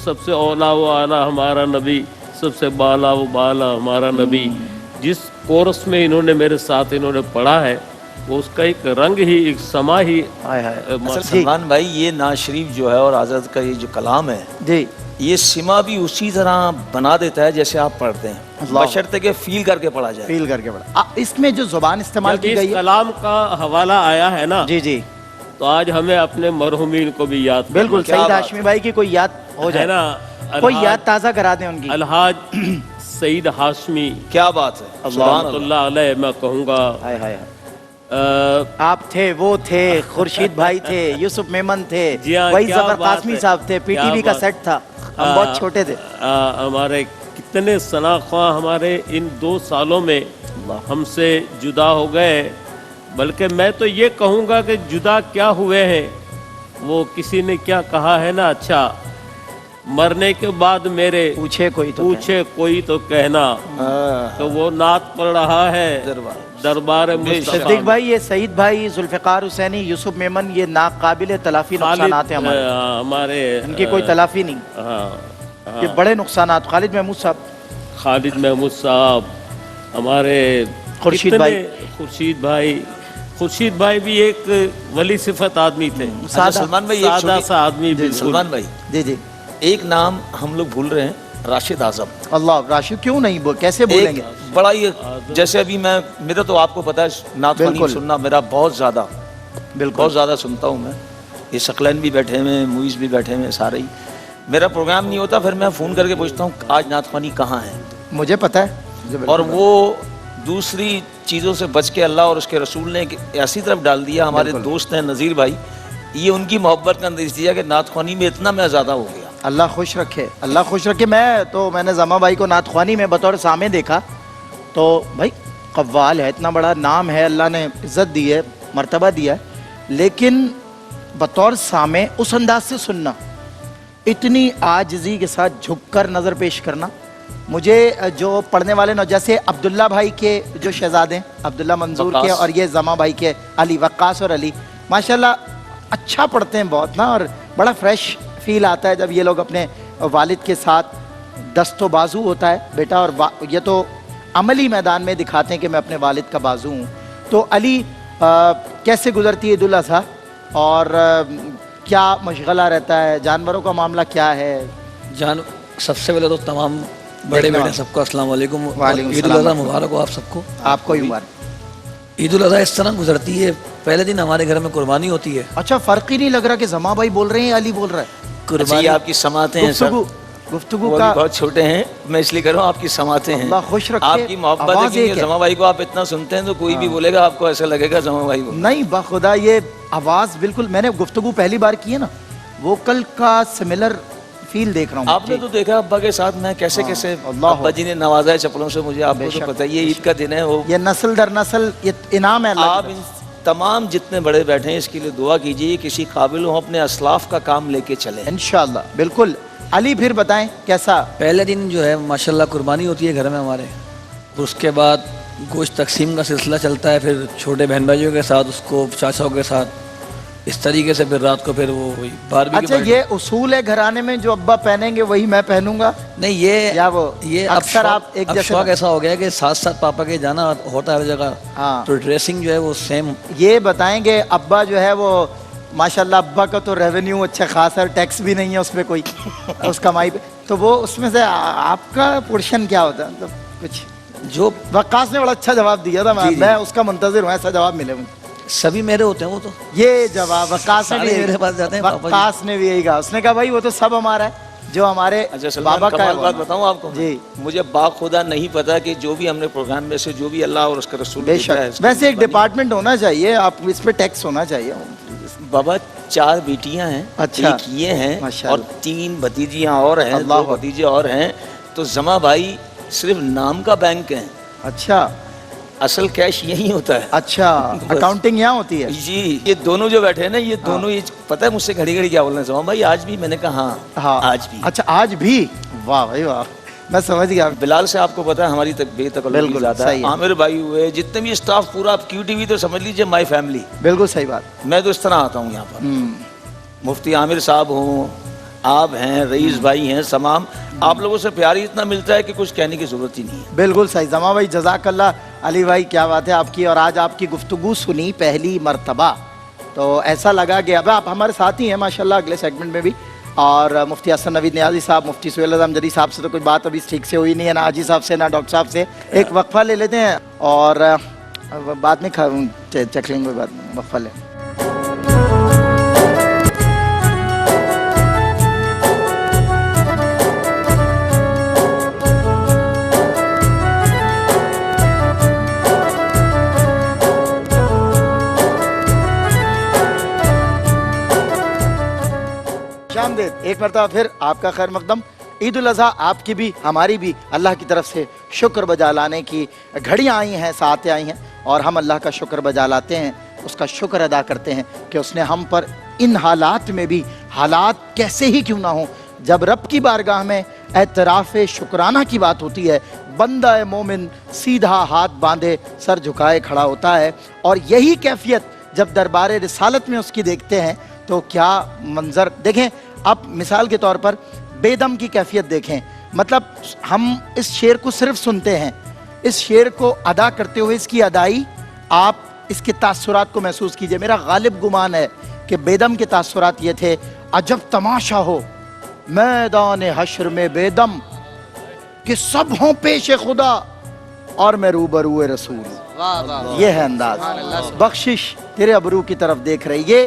سب سے اولا و اعلیٰ ہمارا نبی، سب سے بالا و بالا ہمارا نبی، جس کورس میں انہوں نے میرے ساتھ انہوں نے پڑھا ہے، وہ اس کا ایک رنگ ہی، ایک سما ہی۔ سلمان بھائی یہ ناز شریف جو ہے اور حضرت کا یہ جو کلام ہے جی، یہ سما بھی اسی طرح بنا دیتا ہے جیسے آپ پڑھتے ہیں، بشرطے کہ فیل کر کے پڑھا جائے، فیل کر کے پڑھا۔ اس میں جو زبان استعمال کی گئی ہے، کلام کا حوالہ آیا ہے نا، جی جی، تو آج ہمیں اپنے مرحومین کو بھی یاد، بالکل سعید ہاشمی بھائی کی کوئی یاد ہو جائے نا، کوئی یاد تازہ کرا دیں ان کی۔ الحاج سعید ہاشمی، کیا بات ہے، سبحان اللہ علیہ، میں کہوں گا آپ تھے، وہ تھے، خورشید بھائی تھے، یوسف میمن تھے، وہی ظفر قاسمی صاحب تھے، پی ٹی وی کا سیٹ تھا، ہم بہت چھوٹے تھے۔ ہمارے کتنے ثنا خواہ ہمارے ان 2 سالوں میں ہم سے جدا ہو گئے، بلکہ میں تو یہ کہوں گا کہ جدا کیا ہوئے ہیں، وہ کسی نے کیا کہا ہے نا، اچھا مرنے کے بعد میرے پوچھے کوئی تو کہنا، تو وہ نعت پڑھ رہا ہے دربار مصطفیٰ۔ صدیق بھائی، یہ سعید بھائی، ذوالفقار حسینی، یوسف میمن، یہ ناقابل تلافی نقصانات ہیں ہمارے، ان کی کوئی تلافی نہیں، یہ بڑے نقصانات۔ خالد محمود صاحب، ہمارے خورشید بھائی بھی ایک ولی صفت آدمی تھے، سلمان بھائی سادہ سا آدمی۔ سلمان بھائی جی جی، ایک نام ہم لوگ بھول رہے ہیں، راشد اعظم۔ اللہ، راشد کیوں نہیں، کیسے بولیں گے؟ بڑا ہی، جیسے ابھی میرا تو آپ کو پتا ہے نعت خوانی سننا میرا بہت زیادہ سنتا ہوں میں، یہ ثقلین بھی بیٹھے ہوئے ہیں، موئز بھی بیٹھے ہوئے ہیں، سارے ہی میرا پروگرام نہیں ہوتا پھر میں فون کر کے پوچھتا ہوں آج نعت خوانی کہاں ہے, مجھے پتا ہے, مجھے بالکل اور پتہ ہے. وہ دوسری چیزوں سے بچ کے اللہ اور اس کے رسول نے ایسی طرف ڈال دیا. ہمارے بالکل. دوست ہیں نذیر بھائی, یہ ان کی محبت کا نتیجہ کہ نعت خوانی میں اتنا میں زیادہ ہو گیا. اللہ خوش رکھے, اللہ خوش رکھے. میں نے زما بھائی کو نعت خوانی میں بطور سامع دیکھا تو بھائی قوال ہے, اتنا بڑا نام ہے, اللہ نے عزت دی ہے, مرتبہ دیا ہے, لیکن بطور سامع اس انداز سے سننا, اتنی عاجزی کے ساتھ جھک کر نظر پیش کرنا, مجھے جو پڑھنے والے جیسے عبداللہ بھائی کے جو شہزادے ہیں, عبداللہ منظور کے, وقاص. اور یہ زما بھائی کے علی, وقاص اور علی, ماشاءاللہ اچھا پڑھتے ہیں بہت نا, اور بڑا فریش فیل آتا ہے جب یہ لوگ اپنے والد کے ساتھ دست و بازو ہوتا ہے بیٹا, اور یہ تو عملی میدان میں دکھاتے ہیں کہ میں اپنے والد کا بازو ہوں. تو علی کیسے گزرتی ہے عید الاضحیٰ, اور کیا مشغلہ رہتا ہے, جانوروں کا معاملہ کیا ہے؟ سب سے پہلے تو تمام بڑے بیٹے سب کو السلام علیکم, وعلیکم عید السلام. الاضحیٰ مبارک ہو آپ سب کو. آپ کو ہی مبارک. عید الاضحیٰ اس طرح گزرتی ہے, پہلے دن ہمارے گھر میں قربانی ہوتی ہے. اچھا, فرق ہی نہیں لگ رہا کہ زما بھائی بول رہے ہیں علی بول رہا ہے. اچھا, یہ آپ کی سماعتیں ہیں سر, گفتگو وہ کا بھی بہت چھوٹے ہیں, میں اس لیے کہہ رہا ہوں آپ کی سماعتیں ہیں. اللہ خوش رکھے. آپ کی محبت ہے آواز ایک کہ ہے. زما بھائی کو آپ اتنا سنتے ہیں تو کوئی بھی بولے گا آپ کو ایسا لگے گا زما بھائی کو. نہیں بخدا, یہ آواز بالکل, میں نے گفتگو پہلی بار کی ہے نا, ووکل کا سملر فیل دیکھ رہا ہوں. آپ نے تو دیکھا ابا کے ساتھ میں کیسے کیسے اللہ ابا جی نے نوازا ہے چپلوں سے, مجھے آپ بے کو تو شک. پتہ ہے یہ عید کا دن ہے. وہ یہ نسل در نسل یہ انعام ہے اللہ آپ کی ان تمام جتنے بڑے بیٹھے ہیں اس کے لیے دعا کیجیے, کسی قابل ہوں اپنے اسلاف کا کام لے کے چلیں. انشاءاللہ. بالکل. علی پھر بتائیں کیسا؟ پہلے دن جو ہے ماشاءاللہ قربانی ہوتی ہے گھر میں ہمارے, اس کے بعد گوشت تقسیم کا سلسلہ چلتا ہے, پھر چھوٹے بہن بھائیوں کے ساتھ, اس کو چاچاؤں کے ساتھ, اس طریقے سے پھر رات کو پھر وہ ہوئی باربیکیو. اچھا, یہ اصول ہے گھرانے میں, جو ابا پہنیں گے وہی میں پہنوں گا؟ نہیں, یہ اکثر آپ ایک جیسے شوق ایسا ہو گیا کہ ساتھ ساتھ پاپا کے جانا ہوتا ہے ہر جگہ, ہاں. تو ڈریسنگ جو ہے وہ سیم. یہ بتائیں کہ ابا جو ہے وہ ماشاءاللہ ابا کا تو ریونیو اچھا خاصا ہے, ٹیکس بھی نہیں ہے اس پہ کوئی اس کمائی پہ, تو وہ اس میں سے آپ کا پورشن کیا ہوتا ہے؟ مطلب کچھ جو وقاص نے بڑا اچھا جواب دیا تھا, میں اس کا منتظر ہوں, ایسا جواب ملے مجھے. سبھی میرے ہوتے ہیں وہ تو, یہ جواب وقاص نے بھی میرے پاس جاتے ہیں پاپا جی. وقاص نے بھی یہی کہا, اس نے کہا بھائی وہ تو سب ہمارا ہے جو ہمارے اچھا بابا کا ہے. بات بتاؤں آپ کو, جی, مجھے باخدا نہیں پتا کہ جو بھی ہم نے پروگرام میں سے جو بھی اللہ اور اس کا رسول بے دیتا ہے, شک. ویسے ایک ڈپارٹمنٹ ہونا چاہیے, آپ اس پہ ٹیکس ہونا چاہیے. بابا 4 بیٹیاں ہیں, اچھا. ایک یہ ہیں اور 3 بھتیجیاں اور ہیں, 2 اللہ بھتیجے اور ہیں, تو زما بھائی صرف نام کا بینک ہیں, اچھا اصل کیش یہی ہوتا ہے. اچھا, اکاؤنٹنگ یہاں ہوتی ہے. جی, یہ دونوں جو بیٹھے ہیں نا, یہ دونوں, یہ پتہ ہے مجھ سے گھڑی گھڑی کیا بول رہے ہیں زما بھائی آج بھی؟ میں نے کہا ہاں آج بھی. اچھا آج بھی, واہ بھائی واہ, میں سمجھ گیا. بلال سے آپ کو پتا ہے ہماری بے تکلفی زیادہ ہے, عامر بھائی ہوئے, جتنے بھی اسٹاف پورا کیو ٹی وی, تو سمجھ لیجیے مائی فیملی. بالکل صحیح بات. میں تو اس طرح آتا ہوں یہاں پر, مفتی عامر صاحب ہوں, آپ ہیں, رئیس بھائی ہیں, تمام آپ لوگوں سے پیار ہی اتنا ملتا ہے کہ کچھ کہنے کی ضرورت ہی نہیں ہے. بالکل صحیح. زما بھائی جزاک اللہ. علی بھائی کیا بات ہے آپ کی, اور آج آپ کی گفتگو سنی پہلی مرتبہ تو ایسا لگا کہ اب آپ ہمارے ساتھ ہی ہیں ماشاءاللہ اگلے سیگمنٹ میں بھی, اور مفتی حسن نوید نیازی صاحب, مفتی سہیل اعظم جدید صاحب سے تو کوئی بات ابھی ٹھیک سے ہوئی نہیں ہے, نہ حاجی صاحب سے, نہ ڈاکٹر صاحب سے. ایک وقفہ لے لیتے ہیں اور بعد میں چیک لیں گے, بعد میں وقفہ لیں. ایک مرتبہ پھر آپ کا خیر مقدم. عید الاضحیٰ آپ کی بھی ہماری بھی اللہ کی طرف سے شکر بجا لانے کی گھڑیاں آئی ہیں, ساتیں آئی ہیں, اور ہم اللہ کا شکر بجا لاتے ہیں, اس کا شکر ادا کرتے ہیں کہ اس نے ہم پر ان حالات میں بھی, حالات کیسے ہی کیوں نہ ہوں, جب رب کی بارگاہ میں اعتراف شکرانہ کی بات ہوتی ہے, بندہ مومن سیدھا ہاتھ باندھے سر جھکائے کھڑا ہوتا ہے, اور یہی کیفیت جب دربار رسالت میں اس کی دیکھتے ہیں تو کیا منظر دیکھیں. آپ مثال کے طور پر بے دم کی کیفیت دیکھیں, مطلب ہم اس شعر کو صرف سنتے ہیں, اس شعر کو ادا کرتے ہوئے اس کی ادائی, آپ اس کے تاثرات کو محسوس کیجئے. میرا غالب گمان ہے کہ بے دم کے تاثرات یہ تھے, عجب تماشا ہو میدان حشر میں بے دم, کہ سب ہوں پیش خدا اور میں روبرو رسول. یہ ہے انداز, بخشش تیرے ابرو کی طرف دیکھ رہی. یہ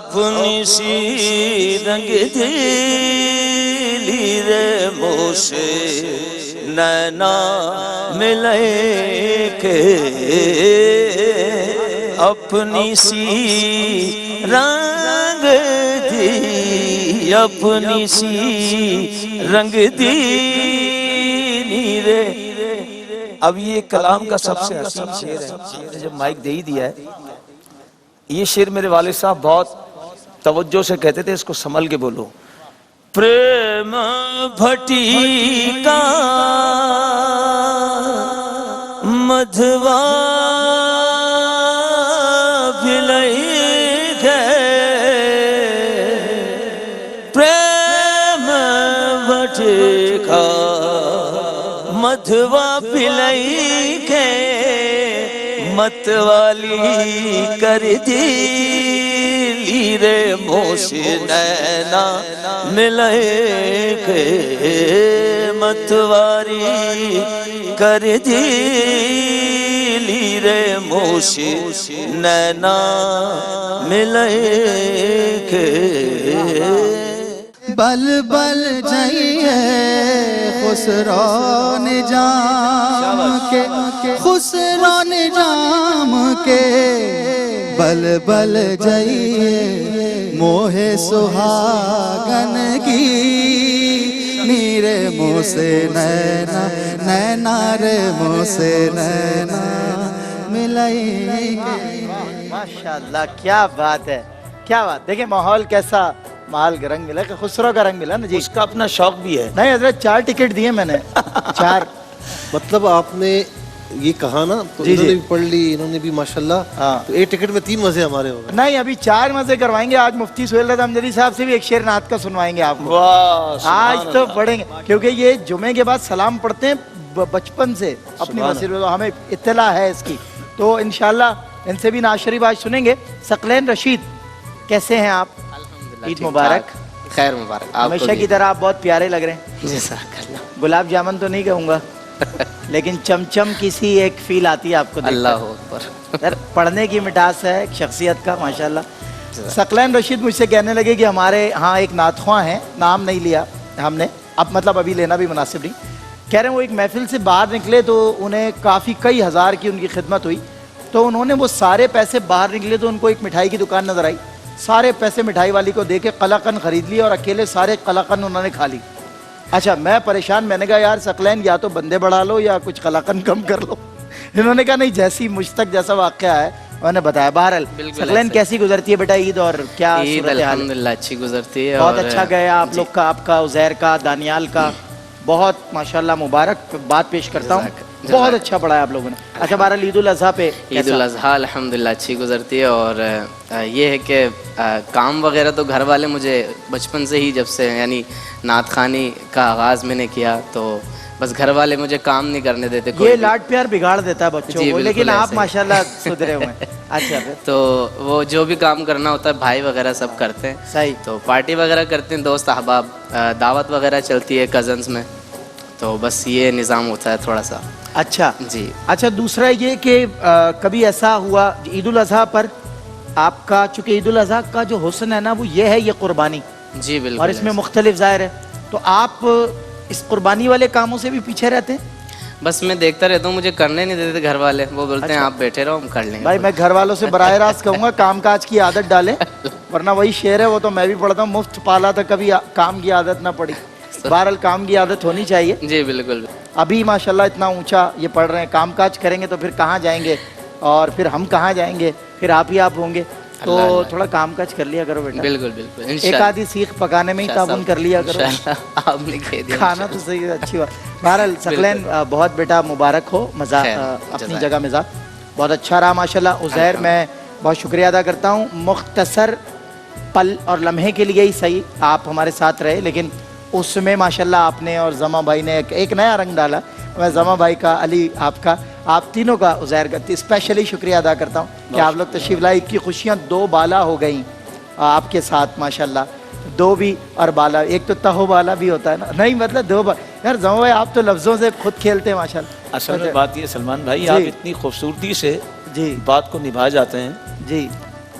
اپنی سی رنگ دلی رے منہ سے نینا ملے کے اپنی سی رنگ دی اپنی سی رنگ دی رے. اب یہ کلام کا سب سے حسین شعر ہے, جب مائک دے ہی دیا ہے. یہ شعر میرے والد صاحب بہت توجہ سے کہتے تھے, اس کو سنبھل کے بولو. پریم بھٹی کا مدھوا بھلئی گئے, پریم بھٹی کا مدھوا پلئی کے متوالی کر دی رے منہ سے نینا ملے کے متواری کر دی رے منہ سے نینا ملے کے. بل بل جائیے خسرو نجام کے, خسرو نجام کے بل بل جائیے موہ سہاگن کی نیرے منہ سے نینا نینا رے منہ سے نینا ملائی. ماشاءاللہ کیا بات ہے, کیا بات. دیکھیں ماحول کیسا, مال کا رنگ ملا کہ خسرو کا رنگ ملا نا جی. اس کا اپنا شوق بھی ہے. نہیں حضرت 4 ٹکٹ دیے میں نے 4. مطلب آپ نے یہ کہا نا تو جی انہوں نے جی بھی پڑھ لی, انہوں نے بھی ماشاءاللہ. ہاں. تو ایک ٹکٹ میں 3 مزے ہمارے ہو گئے. نہیں ابھی 4 مزے کروائیں گے. آج مفتی سہیل رضا امجدی صاحب سے بھی ایک شعر نعت کا سنوائیں گے آپ کو. آج تو پڑھیں گے کیونکہ یہ جمعے کے بعد سلام پڑھتے ہیں بچپن سے اپنی مسجد میں, ہمیں اطلاع ہے اس کی. تو انشاءاللہ ان سے بھی نعت شریف آج سنیں گے. ثقلین رشید کیسے ہیں آپ؟ عید مبارک. خیر مبارک. ہمیشہ کی طرح آپ بہت پیارے لگ رہے ہیں. جزاک اللہ. گلاب جامن تو نہیں کہوں گا لیکن چمچم کسی ایک فیل آتی ہے آپ کو. اللہ اکبر. سر پڑھنے کی مٹاس ہے ایک شخصیت کا ماشاءاللہ. ثقلین رشید مجھ سے کہنے لگے کہ ہمارے ہاں ایک نعت خواں ہیں, نام نہیں لیا ہم نے, اب مطلب ابھی لینا بھی مناسب نہیں. کہہ رہے ہیں وہ ایک محفل سے باہر نکلے تو انہیں کافی کئی ہزار کی ان کی خدمت ہوئی, تو انہوں نے وہ سارے پیسے باہر نکلے تو ان کو ایک مٹھائی کی دکان نظر آئی. سارے پیسے مٹھائی والی کو دے کے قلاقند خرید لی اور اکیلے سارے قلاقند انہوں نے کھا لی. اچھا میں پریشان, میں نے کہا یار ثقلین یا تو بندے بڑھا لو یا کچھ قلاقند کم کر لو. انہوں نے کہا نہیں جیسی مجھ تک جیسا واقعہ ہے میں نے بتایا. بہرحال ثقلین کیسی گزرتی ہے بیٹا عید اور کیا عید؟ الحمدللہ اچھی گزرتی ہے. بہت اچھا گیا آپ لوگ کا, آپ کا, عزیر کا, دانیال کا, بہت ماشاءاللہ مبارک بات پیش کرتا ہوں. بہت اچھا پڑھایا آپ لوگوں نے. اچھا بہرحال عید الاضحیٰ پہ عید الاضحیٰ الحمدللہ اچھی گزرتی ہے. اور یہ ہے کہ کام وغیرہ تو گھر والے مجھے بچپن سے ہی, جب سے یعنی نعت خوانی کا آغاز میں نے کیا تو بس گھر والے مجھے کام نہیں کرنے دیتے. یہ لاڈ پیار بگاڑ دیتا ہے بچوں کو, لیکن آپ ماشاءاللہ سدھرے ہوئے ہیں. اچھا تو وہ جو بھی کام کرنا ہوتا ہے بھائی وغیرہ سب کرتے ہیں. صحیح. تو پارٹی وغیرہ کرتے ہیں دوست احباب, دعوت وغیرہ چلتی ہے کزنس میں, تو بس یہ نظام ہوتا ہے تھوڑا سا. اچھا جی. اچھا دوسرا یہ کہ کبھی ایسا ہوا عید الاضحیٰ پر آپ کا, چونکہ عید الاضحیٰ کا جو حسن ہے نا وہ یہ ہے, یہ قربانی. جی بالکل. اور اس میں مختلف ظاہر ہے, تو آپ اس قربانی والے کاموں سے بھی پیچھے رہتے ہیں؟ بس میں دیکھتا رہتا ہوں, مجھے کرنے نہیں دیتے گھر والے, وہ بولتے ہیں آپ بیٹھے رہو ہم کر لیں گے. بھائی میں گھر والوں سے براہ راست کہوں گا کام کاج کی عادت ڈالیں, ورنہ وہی شعر ہے وہ تو میں بھی پڑھتا ہوں, مفت پالا تھا کبھی کام کی عادت نہ پڑی. بہرحال کام کی عادت ہونی چاہیے. جی بالکل. ابھی ماشاءاللہ اتنا اونچا یہ پڑھ رہے ہیں, کام کاج کریں گے تو پھر کہاں جائیں گے, اور پھر ہم کہاں جائیں گے, پھر آپ ہی آپ ہوں گے. تو تھوڑا کام کاج کر لیا کرو بیٹا. بالکل بالکل. ایک آدھی سیخ پکانے میں ہی تعاون کر لیا کرو. آپ نے کہہ دیا کھانا تو صحیح ہے, اچھی بات. بہرحال ثقلین بہت بیٹا مبارک ہو, مزہ اپنی جگہ مزاح بہت اچھا رہا ماشاءاللہ. عزیر میں بہت شکریہ ادا کرتا ہوں, مختصر پل اور لمحے کے لیے ہی صحیح آپ ہمارے ساتھ رہے, لیکن اس میں ماشاءاللہ آپ نے اور زما بھائی نے ایک نیا رنگ ڈالا. میں زما بھائی کا, علی آپ کا, آپ تینوں کا, عزیر کا اسپیشلی شکریہ ادا کرتا ہوں کہ آپ لوگ تشریف لائے. عید کی خوشیاں 2 بالا ہو گئیں آپ کے ساتھ ماشاءاللہ. 2 بھی اور بالا, ایک تو تہو بالا بھی ہوتا ہے نا, نہیں مطلب 2 بالا. یار زما بھائی آپ تو لفظوں سے خود کھیلتے ہیں ماشاءاللہ. اصل میں بات یہ سلمان بھائی, آپ اتنی خوبصورتی سے جی بات کو نبھا جاتے ہیں. جی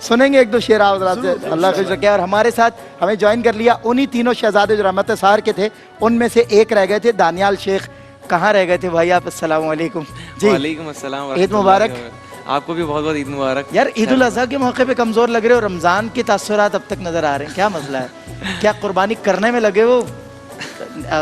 سنیں گے ایک دو شعر حضرات سے, اللہ خوش رکھے. اور ہمارے ساتھ ہمیں جوائن کر لیا انہی تینوں شہزادے جو رحمت سحر کے تھے, ان میں سے ایک رہ گئے تھے, دانیال شیخ. کہاں رہ گئے تھے بھائی آپ؟ السلام علیکم جی. وعلیکم السلام. عید مبارک. آپ کو بھی بہت بہت عید مبارک. یار عید الاضحیٰ کے موقع پہ کمزور لگ رہے ہو, رمضان کے تاثرات اب تک نظر آ رہے ہیں, کیا مسئلہ ہے؟ کیا قربانی کرنے میں لگے ہو؟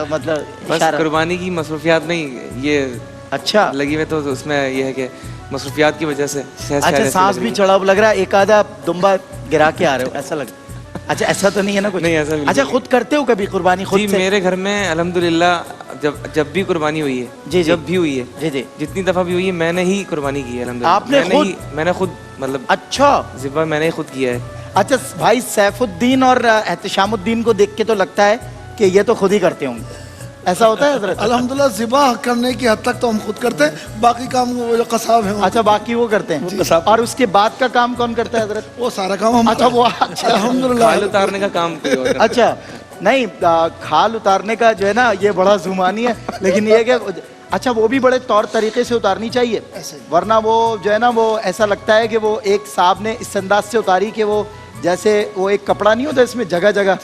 مطلب بس قربانی کی مصروفیات نہیں, یہ اچھا لگی ہوئے تو اس میں یہ ہے کہ مصروفیات کی وجہ سے. اچھا سانس بھی چڑھا لگ رہا ہے, ایک آدھا دمبا گرا کے آ رہے ہو ایسا لگ. اچھا ایسا تو نہیں ہے نا کچھ؟ نہیں ایسا. اچھا خود کرتے ہو کبھی قربانی خود جی سے؟ میرے گھر میں الحمدللہ جب بھی قربانی ہوئی ہے, جی جب بھی ہوئی ہے, جی جی, جتنی دفعہ بھی ہوئی ہے میں نے ہی قربانی کی ہے الحمدللہ. آپ نے خود؟ میں نے خود مطلب اچھا ذبح میں نے خود کیا ہے. اچھا بھائی سیف الدین اور احتشام الدین کو دیکھ کے تو لگتا ہے کہ یہ تو خود ہی کرتے ہوں گے, ایسا ہوتا ہے حضرت؟ الحمدللہ ذبح کرنے کی حد تک تو ہم خود کرتے ہیں, باقی کام وہ جو قصاب ہیں. اچھا باقی وہ کرتے ہیں, اور اس کے بعد کا کام کون کرتا ہے حضرت؟ وہ سارا کام ہم. اچھا وہ الحمدللہ کھال اتارنے کا کام کوئی اور کرتا ہے. اچھا نہیں, کھال اتارنے کا جو ہے نا یہ بڑا زمانی ہے, لیکن یہ کہ اچھا وہ بھی بڑے طور طریقے سے اتارنی چاہیے, ورنہ وہ جو ہے نا وہ ایسا لگتا ہے کہ وہ ایک صاحب نے اس انداز سے اتاری کہ وہ جیسے وہ ایک کپڑا نہیں ہوتا اس میں جگہ جگہ.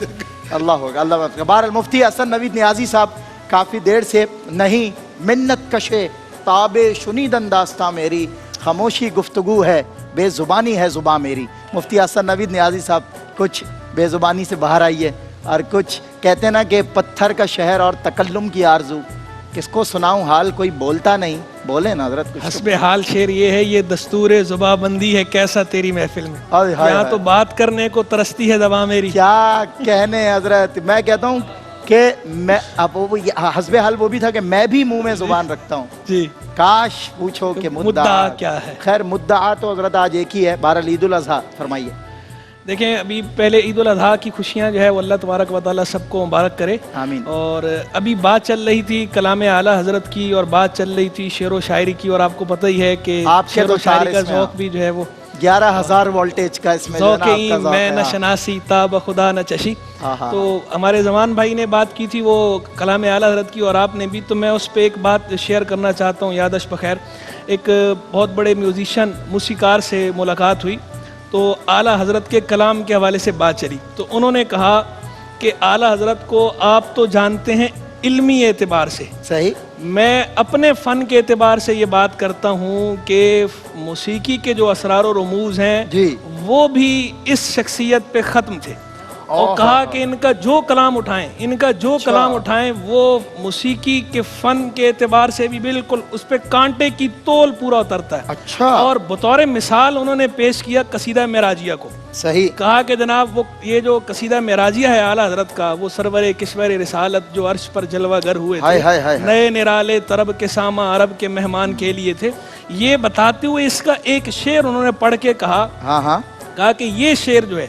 اللہ ہوگا اللہ. بہر المفتی حسن نوید نیازی صاحب کافی دیر سے نہیں منت کشے تاب شنید انداستہ میری, خاموشی گفتگو ہے بے زبانی ہے زباں میری. مفتی حسن نوید نیازی صاحب کچھ بے زبانی سے باہر آئیے, اور کچھ کہتے ہیں نا کہ پتھر کا شہر اور تکلم کی آرزو, کس کو سناؤں حال کوئی بولتا نہیں, بولے نا حضرت کچھ. حسب حال شعر یہ ہے, یہ دستور زباں بندی ہے کیسا تیری محفل میں, یہاں تو بات کرنے کو ترستی ہے زباں میری. کیا کہنے حضرت, میں کہتا ہوں کہ میں اب وہ حسب حال وہ بھی تھا کہ میں بھی منہ میں زبان رکھتا ہوں جی, کاش پوچھو کہ مدعا کیا ہے. خیر مدعا تو حضرت آج ایک ہی ہے, بہرحال عید الاضحیٰ فرمائیے. دیکھیں ابھی پہلے عید الاضحیٰ کی خوشیاں جو ہے وہ اللہ تبارک و تعالیٰ سب کو مبارک کرے, آمین. اور ابھی بات چل رہی تھی کلام اعلیٰ حضرت کی, اور بات چل رہی تھی شعر و شاعری کی, اور آپ کو پتہ ہی ہے کہ شعر و شاعری کا ذوق بھی جو ہے وہ 11,000 وولٹیج کا اس میں ذوق میں نہ شناسی تاب خدا نہ چشی. تو ہمارے زمان بھائی نے بات کی تھی وہ کلام اعلیٰ حضرت کی, اور آپ نے بھی, تو میں اس پہ ایک بات شیئر کرنا چاہتا ہوں یادش بخیر. ایک بہت بڑے میوزیشین موسیقار سے ملاقات ہوئی, تو اعلیٰ حضرت کے کلام کے حوالے سے بات چلی, تو انہوں نے کہا کہ اعلیٰ حضرت کو آپ تو جانتے ہیں علمی اعتبار سے, صحیح, میں اپنے فن کے اعتبار سے یہ بات کرتا ہوں کہ موسیقی کے جو اسرار و رموز ہیں جی وہ بھی اس شخصیت پہ ختم تھے, اور کہا کہ ان کا جو کلام اٹھائیں وہ موسیقی کے فن کے اعتبار سے بھی بالکل اس پہ کانٹے کی تول پورا اترتا ہے. اچھا, اور بطور مثال انہوں نے پیش کیا قصیدہ معراجیہ کو. صحیح, کہا کہ جناب وہ یہ جو قصیدہ معراجیہ ہے اعلیٰ حضرت کا, وہ سرور کشور رسالت جو عرش پر جلوہ گر ہوئے تھے, نئے نرالے طرب کے ساما عرب کے مہمان کے لیے تھے, یہ بتاتے ہوئے اس کا ایک شعر انہوں نے پڑھ کے کہا کہ یہ شعر جو ہے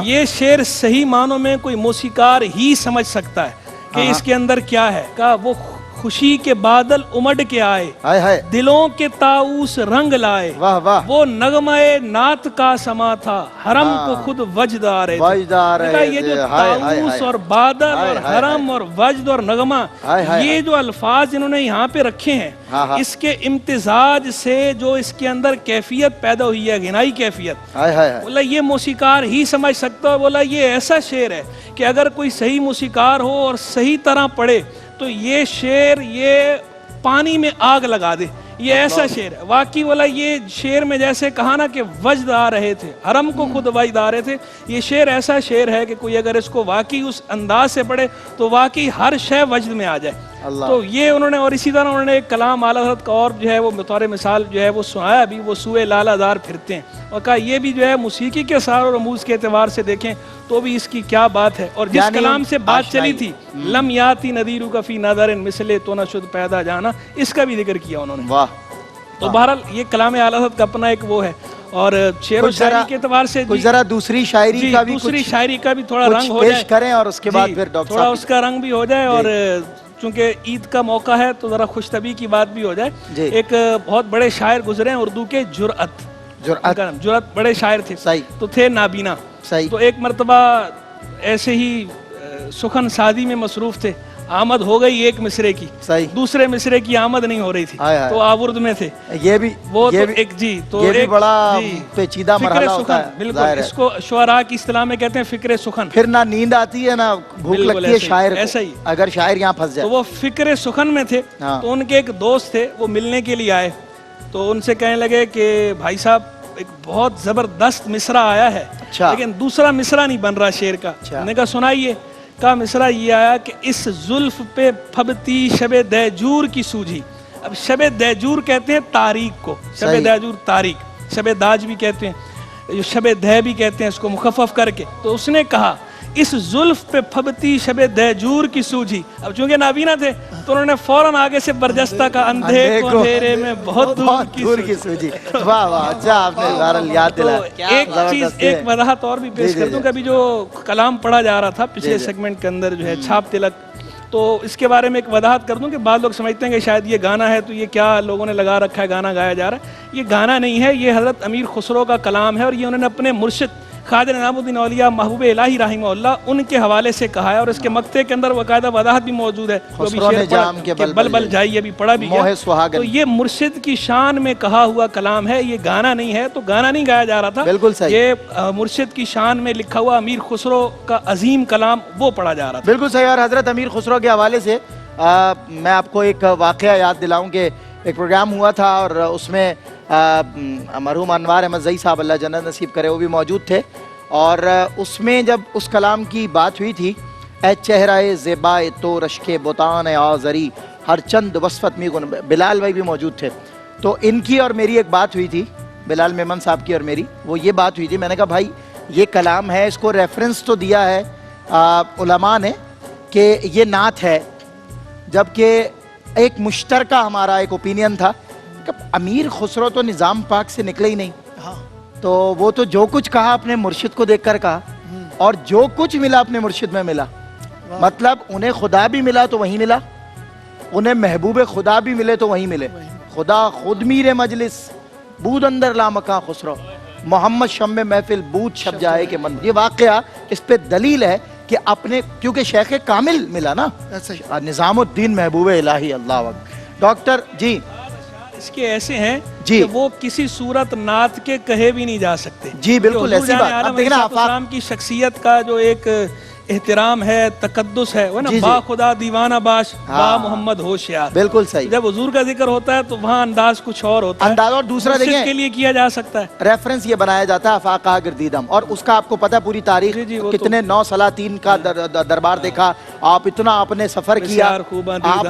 یہ شعر صحیح معنوں میں کوئی موسیقار ہی سمجھ سکتا ہے کہ اس کے اندر کیا ہے. کہا وہ خوشی کے بادل امڑ کے آئے, دلوں کے طاؤس رنگ لائے, وہ نغمہ نعت کا سما تھا, حرم کو خود وجد آ رہے تھے. یہ جو طاؤس اور بادل اور حرم اور وجد اور نغمہ, یہ جو الفاظ انہوں نے یہاں پہ رکھے ہیں, اس کے امتزاج سے جو اس کے اندر کیفیت پیدا ہوئی ہے, غنائی کیفیت, بولا یہ موسیقار ہی سمجھ سکتا ہے. بولا یہ ایسا شعر ہے کہ اگر کوئی صحیح موسیقار ہو اور صحیح طرح پڑھے تو یہ شعر یہ پانی میں آگ لگا دے, یہ ایسا شعر ہے. واقعی بولا یہ شعر میں جیسے کہا نا کہ وجد آ رہے تھے, حرم کو خود وجد آ رہے تھے, یہ شعر ایسا شعر ہے کہ کوئی اگر اس کو واقعی اس انداز سے پڑھے تو واقعی ہر شے وجد میں آ جائے. تو یہ انہوں نے, اور اسی طرح انہوں نے ایک کلام اعلیٰ حضرت کا اور جو ہے وہ بطور مثال جو ہے وہ سنایا بھی, وہ سوئے لالہ دار پھرتے ہیں, اور کہا یہ بھی جو ہے موسیقی کے اسرار و رموز کے اعتبار سے دیکھیں تو بھی اس کی کیا بات ہے. اور جس کلام سے بات چلی تھی لم یاتی ندیرو کا فی نظر مثلے تو نہ شد پیدا جانا, اس کا بھی ذکر کیا انہوں نے. واہ. تو بہرحال یہ کلام اعلیٰ حضرت کا اپنا ایک وہ ہے, اور شعر و شاعری کے اعتبار سے ذرا دوسری شاعری کا بھی دوسری شاعری کا بھی تھوڑا رنگ ہو جائے کریں, اور اس کے بعد پھر ڈاکٹر تھوڑا اس کا رنگ بھی ہو جائے, اور چونکہ عید کا موقع ہے تو ذرا خوش طبعی کی بات بھی ہو جائے. ایک بہت بڑے شاعر گزرے ہیں اردو کے, جرأت بڑے شاعر تھے, تو تھے نابینا. تو ایک مرتبہ ایسے ہی سخن سازی میں مصروف تھے, آمد ہو گئی ایک مصرے کی, صحیح, دوسرے مصرے کی آمد نہیں ہو رہی تھی, تو آورد میں تھے. یہ بھی وہ تو ایک جی تو یہ بھی بڑا پیچیدہ مرحلہ ہوتا ہے. بالکل, اس کو شعراء کی اصطلاح میں کہتے ہیں فکر سخن. پھر نہ نیند آتی ہے نہ بھوک لگتی ہے شاعر کو, ایسا ہی اگر شاعر یہاں پھنس جائے. تو وہ فکر سخن میں تھے. تو ان کے ایک دوست تھے, وہ ملنے کے لیے آئے, تو ان سے کہنے لگے کہ بھائی صاحب ایک بہت زبردست مصرع آیا ہے, لیکن دوسرا مصرع نہیں بن رہا شعر کا. میں نے کہا سنائیے. کا مصرع یہ آیا کہ اس زلف پہ پھبتی شب دیجور کی سوجھی. اب شب دیجور کہتے ہیں تاریک کو, شب دیجور تاریک, شب داج بھی کہتے ہیں, شب دہ بھی کہتے ہیں اس کو مخفف کر کے. تو اس نے کہا اس زلف پہ پھبتی شب دیجور کی سوجھی. اب چونکہ نابینا تھے تو انہوں نے فوراً آگے سے برجستہ کا اندھے کو اندھیرے میں بہت دور کی سوجھی. واہ واہ, اچھا آپ نے بہرحال یاد دلایا. ایک چیز, ایک وضاحت اور بھی پیش کر دوں کہ ابھی جو کلام پڑھا جا رہا تھا پچھلے سیگمنٹ کے اندر جو ہے چھاپ تلک, تو اس کے بارے میں ایک وضاحت کر دوں کہ بعض لوگ سمجھتے ہیں کہ شاید یہ گانا ہے تو یہ کیا لوگوں نے لگا رکھا ہے, گانا گایا جا رہا ہے. یہ گانا نہیں ہے, یہ حضرت امیر خسرو کا کلام ہے, اور یہ انہوں نے اپنے مرشد خواجہ نظام الدین اولیاء محبوب الہی رحمہ اللہ ان کے حوالے سے کہا ہے, اور اس کے مقطع کے اندر باقاعدہ وضاحت بھی موجود ہے. بل بل جائیے ابھی پڑھا بھی گیا. تو یہ مرشد کی شان میں کہا ہوا کلام ہے, یہ گانا نہیں ہے. تو گانا نہیں گایا جا رہا تھا, بالکل صحیح, یہ مرشد کی شان میں لکھا ہوا امیر خسرو کا عظیم کلام وہ پڑھا جا رہا تھا. بالکل صحیح. اور حضرت امیر خسرو کے حوالے سے میں آپ کو ایک واقعہ یاد دلاؤں کہ ایک پروگرام ہوا تھا, اور اس میں مرحوم انوار احمد زئی صاحب اللہ جنت نصیب کرے وہ بھی موجود تھے. اور اس میں جب اس کلام کی بات ہوئی تھی, اے چہرہ زیبائے تو رشک بتان آزری ہر چند وصفت می گن, بلال بھائی بھی موجود تھے. تو ان کی اور میری ایک بات ہوئی تھی, بلال میمن صاحب کی اور میری, وہ یہ بات ہوئی تھی. میں نے کہا بھائی یہ کلام ہے, اس کو ریفرنس تو دیا ہے علماء نے کہ یہ نعت ہے, جبکہ ایک مشترکہ ہمارا ایک اوپینین تھا کہ امیر خسرو تو نظام پاک سے نکلے ہی نہیں, تو وہ تو جو کچھ کہا اپنے مرشد کو دیکھ کر کہا, اور جو کچھ ملا اپنے مرشد میں ملا. مطلب انہیں خدا بھی ملا تو وہیں ملا, انہیں محبوب خدا بھی ملے تو وہیں ملے. خدا خود میر مجلس بود اندر لامکاں خسرو, محمد شم محفل بود شب جائے کہ من. یہ واقعہ اس پہ دلیل ہے کہ اپنے, کیونکہ شیخ کامل ملا نا, نظام الدین محبوب الہی. اللہ اکبر. ڈاکٹر جی اس کے ایسے ہیں کہ وہ کسی صورت نعت کے کہے بھی نہیں جا سکتے. جی بالکل ایسی بات. اب دیکھنا اسلام کی شخصیت کا جو ایک احترام ہے, تقدس ہے, وہ نا با خدا دیوانہ باش با محمد ہوشیار. بالکل صحیح. جب حضور کا ذکر ہوتا ہے تو وہاں انداز کچھ اور ہوتا ہے, انداز. اور دوسرا دیکھیں کے لیے کیا جا سکتا ہے, ریفرنس یہ بنایا جاتا ہے افاقہ گردیدم, اور اس کا آپ کو پتہ پوری تاریخ, کتنے 9 سلاطین کا دربار دیکھا آپ, اتنا آپ نے سفر کیا,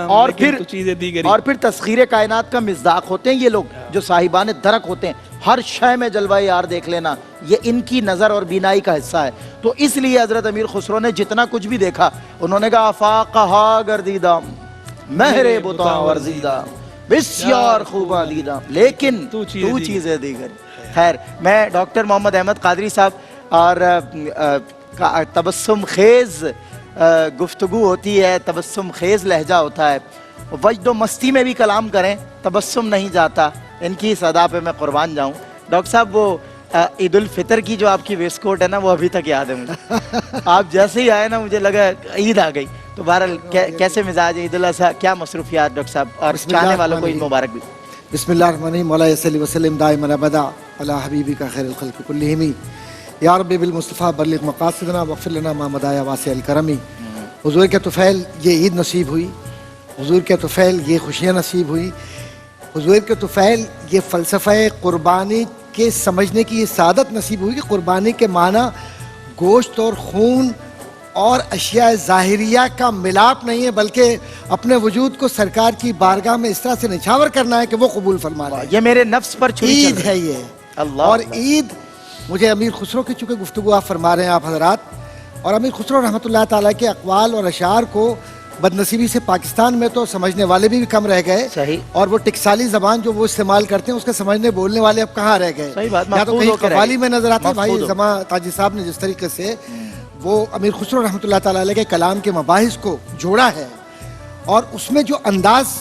اور پھر تسخیر کائنات کا مصداق ہوتے ہیں یہ لوگ جو صاحبان درک ہوتے ہیں. ہر شے میں جلوہ یار دیکھ لینا, یہ ان کی نظر اور بینائی کا حصہ ہے. تو اس لیے حضرت امیر خسرو نے جتنا کچھ بھی دیکھا انہوں نے کہا افاقہا گردیدم مہر بتاں ورزیدہ بسیار خوباں دیدہ لیکن تو چیزیں دیگر. خیر, میں ڈاکٹر محمد احمد قادری صاحب اور تبسم خیز گفتگو ہوتی ہے, تبسم خیز لہجہ ہوتا ہے, وجد و مستی میں بھی کلام کریں تبسم نہیں جاتا. ان کی صدا پہ میں قربان جاؤں. ڈاکٹر صاحب وہ عید الفطر کی جو آپ کی ویسٹ کوٹ ہے نا, وہ ابھی تک یاد ہے مجھے. آپ جیسے ہی آئے نا مجھے لگا عید آ گئی. تو بہرحال کیسے مزاج عید الاضحیٰ, کیا مصروفیات ڈاکٹر صاحب, اور چاہنے والوں کو عید مبارک بھی. بسم اللہ الرحمن الرحیم. مولا صلی وسلم دائما ابدا علی حبیبک خیر الخلق کلہم. یا رب بالمصطفیٰ بلغ مقاصدنا واغفر لنا ما مضى واسع الکرم. حضور کے طفیل یہ عید نصیب ہوئی, حضور کے طفیل یہ خوشیاں نصیب ہوئی, حضور کے طفیل یہ فلسفہ قربانی کے سمجھنے کی یہ سعادت نصیب ہوئی کہ قربانی کے معنی گوشت اور خون اور اشیاء ظاہریہ کا ملاپ نہیں ہے, بلکہ اپنے وجود کو سرکار کی بارگاہ میں اس طرح سے نچھاور کرنا ہے کہ وہ قبول فرما رہا ہے. یہ میرے نفس پر عید ہے یہ. اور عید مجھے امیر خسرو کی چونکہ گفتگو آپ فرما رہے ہیں آپ حضرات, اور امیر خسرو رحمۃ اللہ تعالیٰ کے اقوال اور اشعار کو بدنصیبی سے پاکستان میں تو سمجھنے والے بھی کم رہ گئے. صحیح. اور وہ ٹکسالی زبان جو وہ استعمال کرتے ہیں اس کے سمجھنے بولنے والے اب کہاں رہ گئے. یا تو کہیں قوالی میں نظر آتے ہیں. بھائی زماں تاجی صاحب نے جس طریقے سے وہ امیر خسرو رحمۃ اللہ تعالیٰ علیہ کے کلام کے مباحث کو جوڑا ہے, اور اس میں جو انداز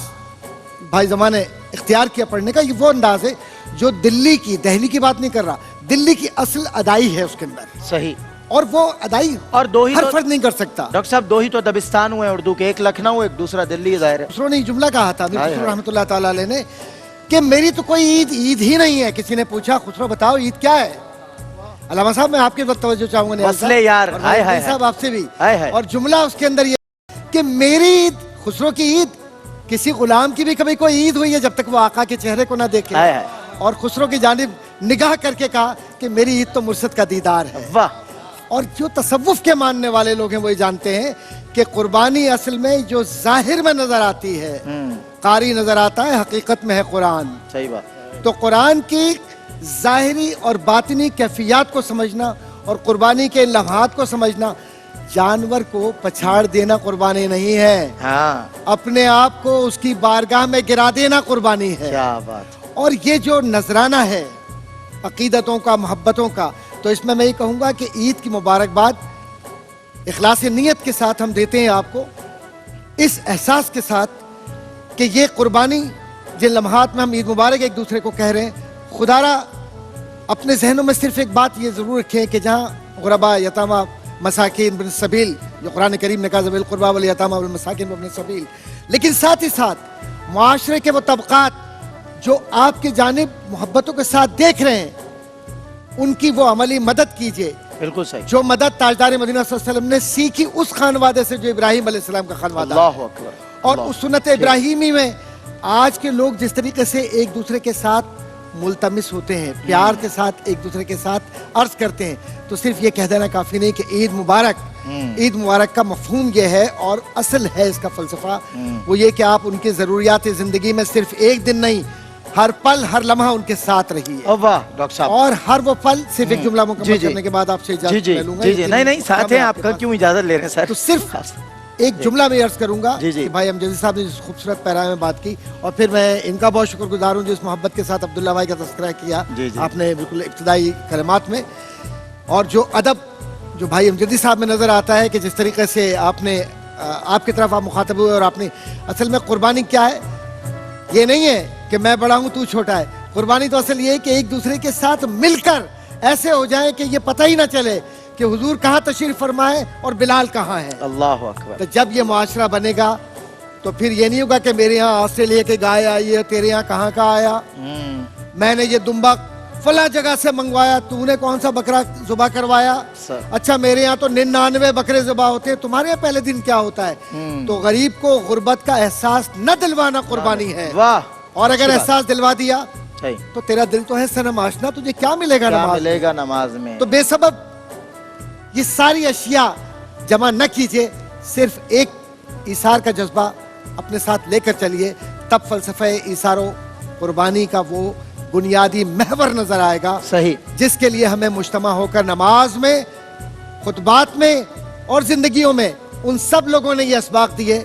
بھائی زماں نے اختیار کیا پڑھنے کا, یہ وہ انداز ہے جو دہلی کی بات نہیں کر رہا, دلی کی اصل ادائی ہے اس کے اندر. صحیح. اور وہ ادائی اور دو ہی ہر فرد نہیں کر سکتا. ڈاکٹر صاحب دو ہی تو دبستان ہوئے اردو کے, ایک لکھنؤ ایک دوسرا دلی ظاہر ہے. خسرو نے جملہ کہا تھا رحمۃ اللہ تعالیٰ علیہ نے کہ میری تو کوئی عید ہی نہیں ہے. کسی نے پوچھا خسرو بتاؤ عید کیا ہے؟ علامہ صاحب میں آپ کی توجہ چاہوں گا مسئلے یار صاحب آپ سے بھی, اور جملہ اس کے اندر یہ کہ میری عید, خسرو کی عید, کسی غلام کی بھی کبھی کوئی عید ہوئی ہے جب تک وہ آقا کے چہرے کو نہ دیکھے. اور خسرو کی جانب نگاہ کر کے کہا کہ میری عید تو مرشد کا دیدار ہے. واہ. اور جو تصوف کے ماننے والے لوگ ہیں وہ جانتے ہیں کہ قربانی اصل میں جو ظاہر میں نظر آتی ہے, قاری نظر آتا ہے, حقیقت میں ہے قرآن. صحیح بات. تو قرآن کی ظاہری اور باطنی کیفیات کو سمجھنا اور قربانی کے لمحات کو سمجھنا, جانور کو پچھاڑ دینا قربانی نہیں ہے, اپنے آپ کو اس کی بارگاہ میں گرا دینا قربانی ہے. کیا بات. اور یہ جو نذرانہ ہے عقیدتوں کا, محبتوں کا, تو اس میں یہ کہوں گا کہ عید کی مبارکباد اخلاص نیت کے ساتھ ہم دیتے ہیں آپ کو, اس احساس کے ساتھ کہ یہ قربانی جن لمحات میں ہم عید مبارک ایک دوسرے کو کہہ رہے ہیں, خدا را اپنے ذہنوں میں صرف ایک بات یہ ضرور رکھیں کہ جہاں غربا, یتامہ, مساکین, ابن السبیل, جو قرآن کریم نے کہا ذوی القربی والیتامى والمساکین وابن السبیل, لیکن ساتھ ہی ساتھ معاشرے کے وہ طبقات جو آپ کی جانب محبتوں کے ساتھ دیکھ رہے ہیں ان کی وہ عملی مدد کیجئے. بالکل صحیح. جو مدد تاجدار مدینہ صلی اللہ علیہ وسلم نے سیکھی اس خانوادے سے جو ابراہیم علیہ السلام کا خانوادہ, اللہ اکبر, اور اس سنت ابراہیمی میں آج کے لوگ جس طریقے سے ایک دوسرے کے ساتھ ملتمس ہوتے ہیں, پیار کے ساتھ ایک دوسرے کے ساتھ عرض کرتے ہیں, تو صرف یہ کہہ دینا کافی نہیں کہ عید مبارک. عید مبارک کا مفہوم یہ ہے اور اصل ہے اس کا فلسفہ, وہ یہ کہ آپ ان کی ضروریات زندگی میں صرف ایک دن نہیں, ہر پل ہر لمحہ ان کے ساتھ رہی ہے. واہ ڈاکٹر صاحب. اور ہر وہ پل صرف ایک جملہ مکمل کرنے کے بعد آپ سے اجازت لے لوں گا. جی نہیں ساتھ ہیں آپ کا, کیوں اجازت لے رہے ہیں سر؟ تو صرف ایک جملہ میں عرض کروں گا کہ بھائی امجدی صاحب نے جس خوبصورت پیرامے میں بات کی, اور پھر میں ان کا بہت شکر گزار ہوں جو اس محبت کے ساتھ عبداللہ بھائی کا تذکرہ کیا آپ نے بالکل ابتدائی کلمات میں, اور جو ادب جو بھائی امجدی صاحب میں نظر آتا ہے کہ جس طریقے سے آپ نے آپ کی طرف آپ مخاطب ہوئے, اور آپ نے اصل میں قربانی کیا ہے, یہ نہیں ہے کہ میں بڑا ہوں تو چھوٹا ہے. قربانی تو اصل یہ ہے کہ ایک دوسرے کے ساتھ مل کر ایسے ہو جائے کہ یہ پتہ ہی نہ چلے کہ حضور کہاں تشریف فرمائے اور بلال کہاں ہے. اللہ اکبر. تو جب یہ معاشرہ بنے گا تو پھر یہ نہیں ہوگا کہ میرے یہاں آسٹریلیا کے گائے آئی ہے, تیرے یہاں کہاں کا آیا, میں نے یہ دمبا فلاں جگہ سے منگوایا, تو نے کون سا بکرا ذبح کروایا, اچھا میرے یہاں تو 99 بکرے ذبح ہوتے ہیں, تمہارے یہاں پہلے دن کیا ہوتا ہے. تو غریب کو غربت کا احساس نہ دلوانا قربانی ہے. اور اگر احساس دلوا دیا تو تیرا دل تو ہے صنم آشنا, تجھے کیا ملے گا نماز میں. تو بے سبب یہ ساری اشیاء جمع نہ کیجئے, صرف ایک ایثار کا جذبہ اپنے ساتھ لے کر چلیے, تب فلسفہ ایثار و قربانی کا وہ بنیادی محور نظر آئے گا, صحیح, جس کے لیے ہمیں مجتمع ہو کر نماز میں, خطبات میں اور زندگیوں میں ان سب لوگوں نے یہ اسباق دیے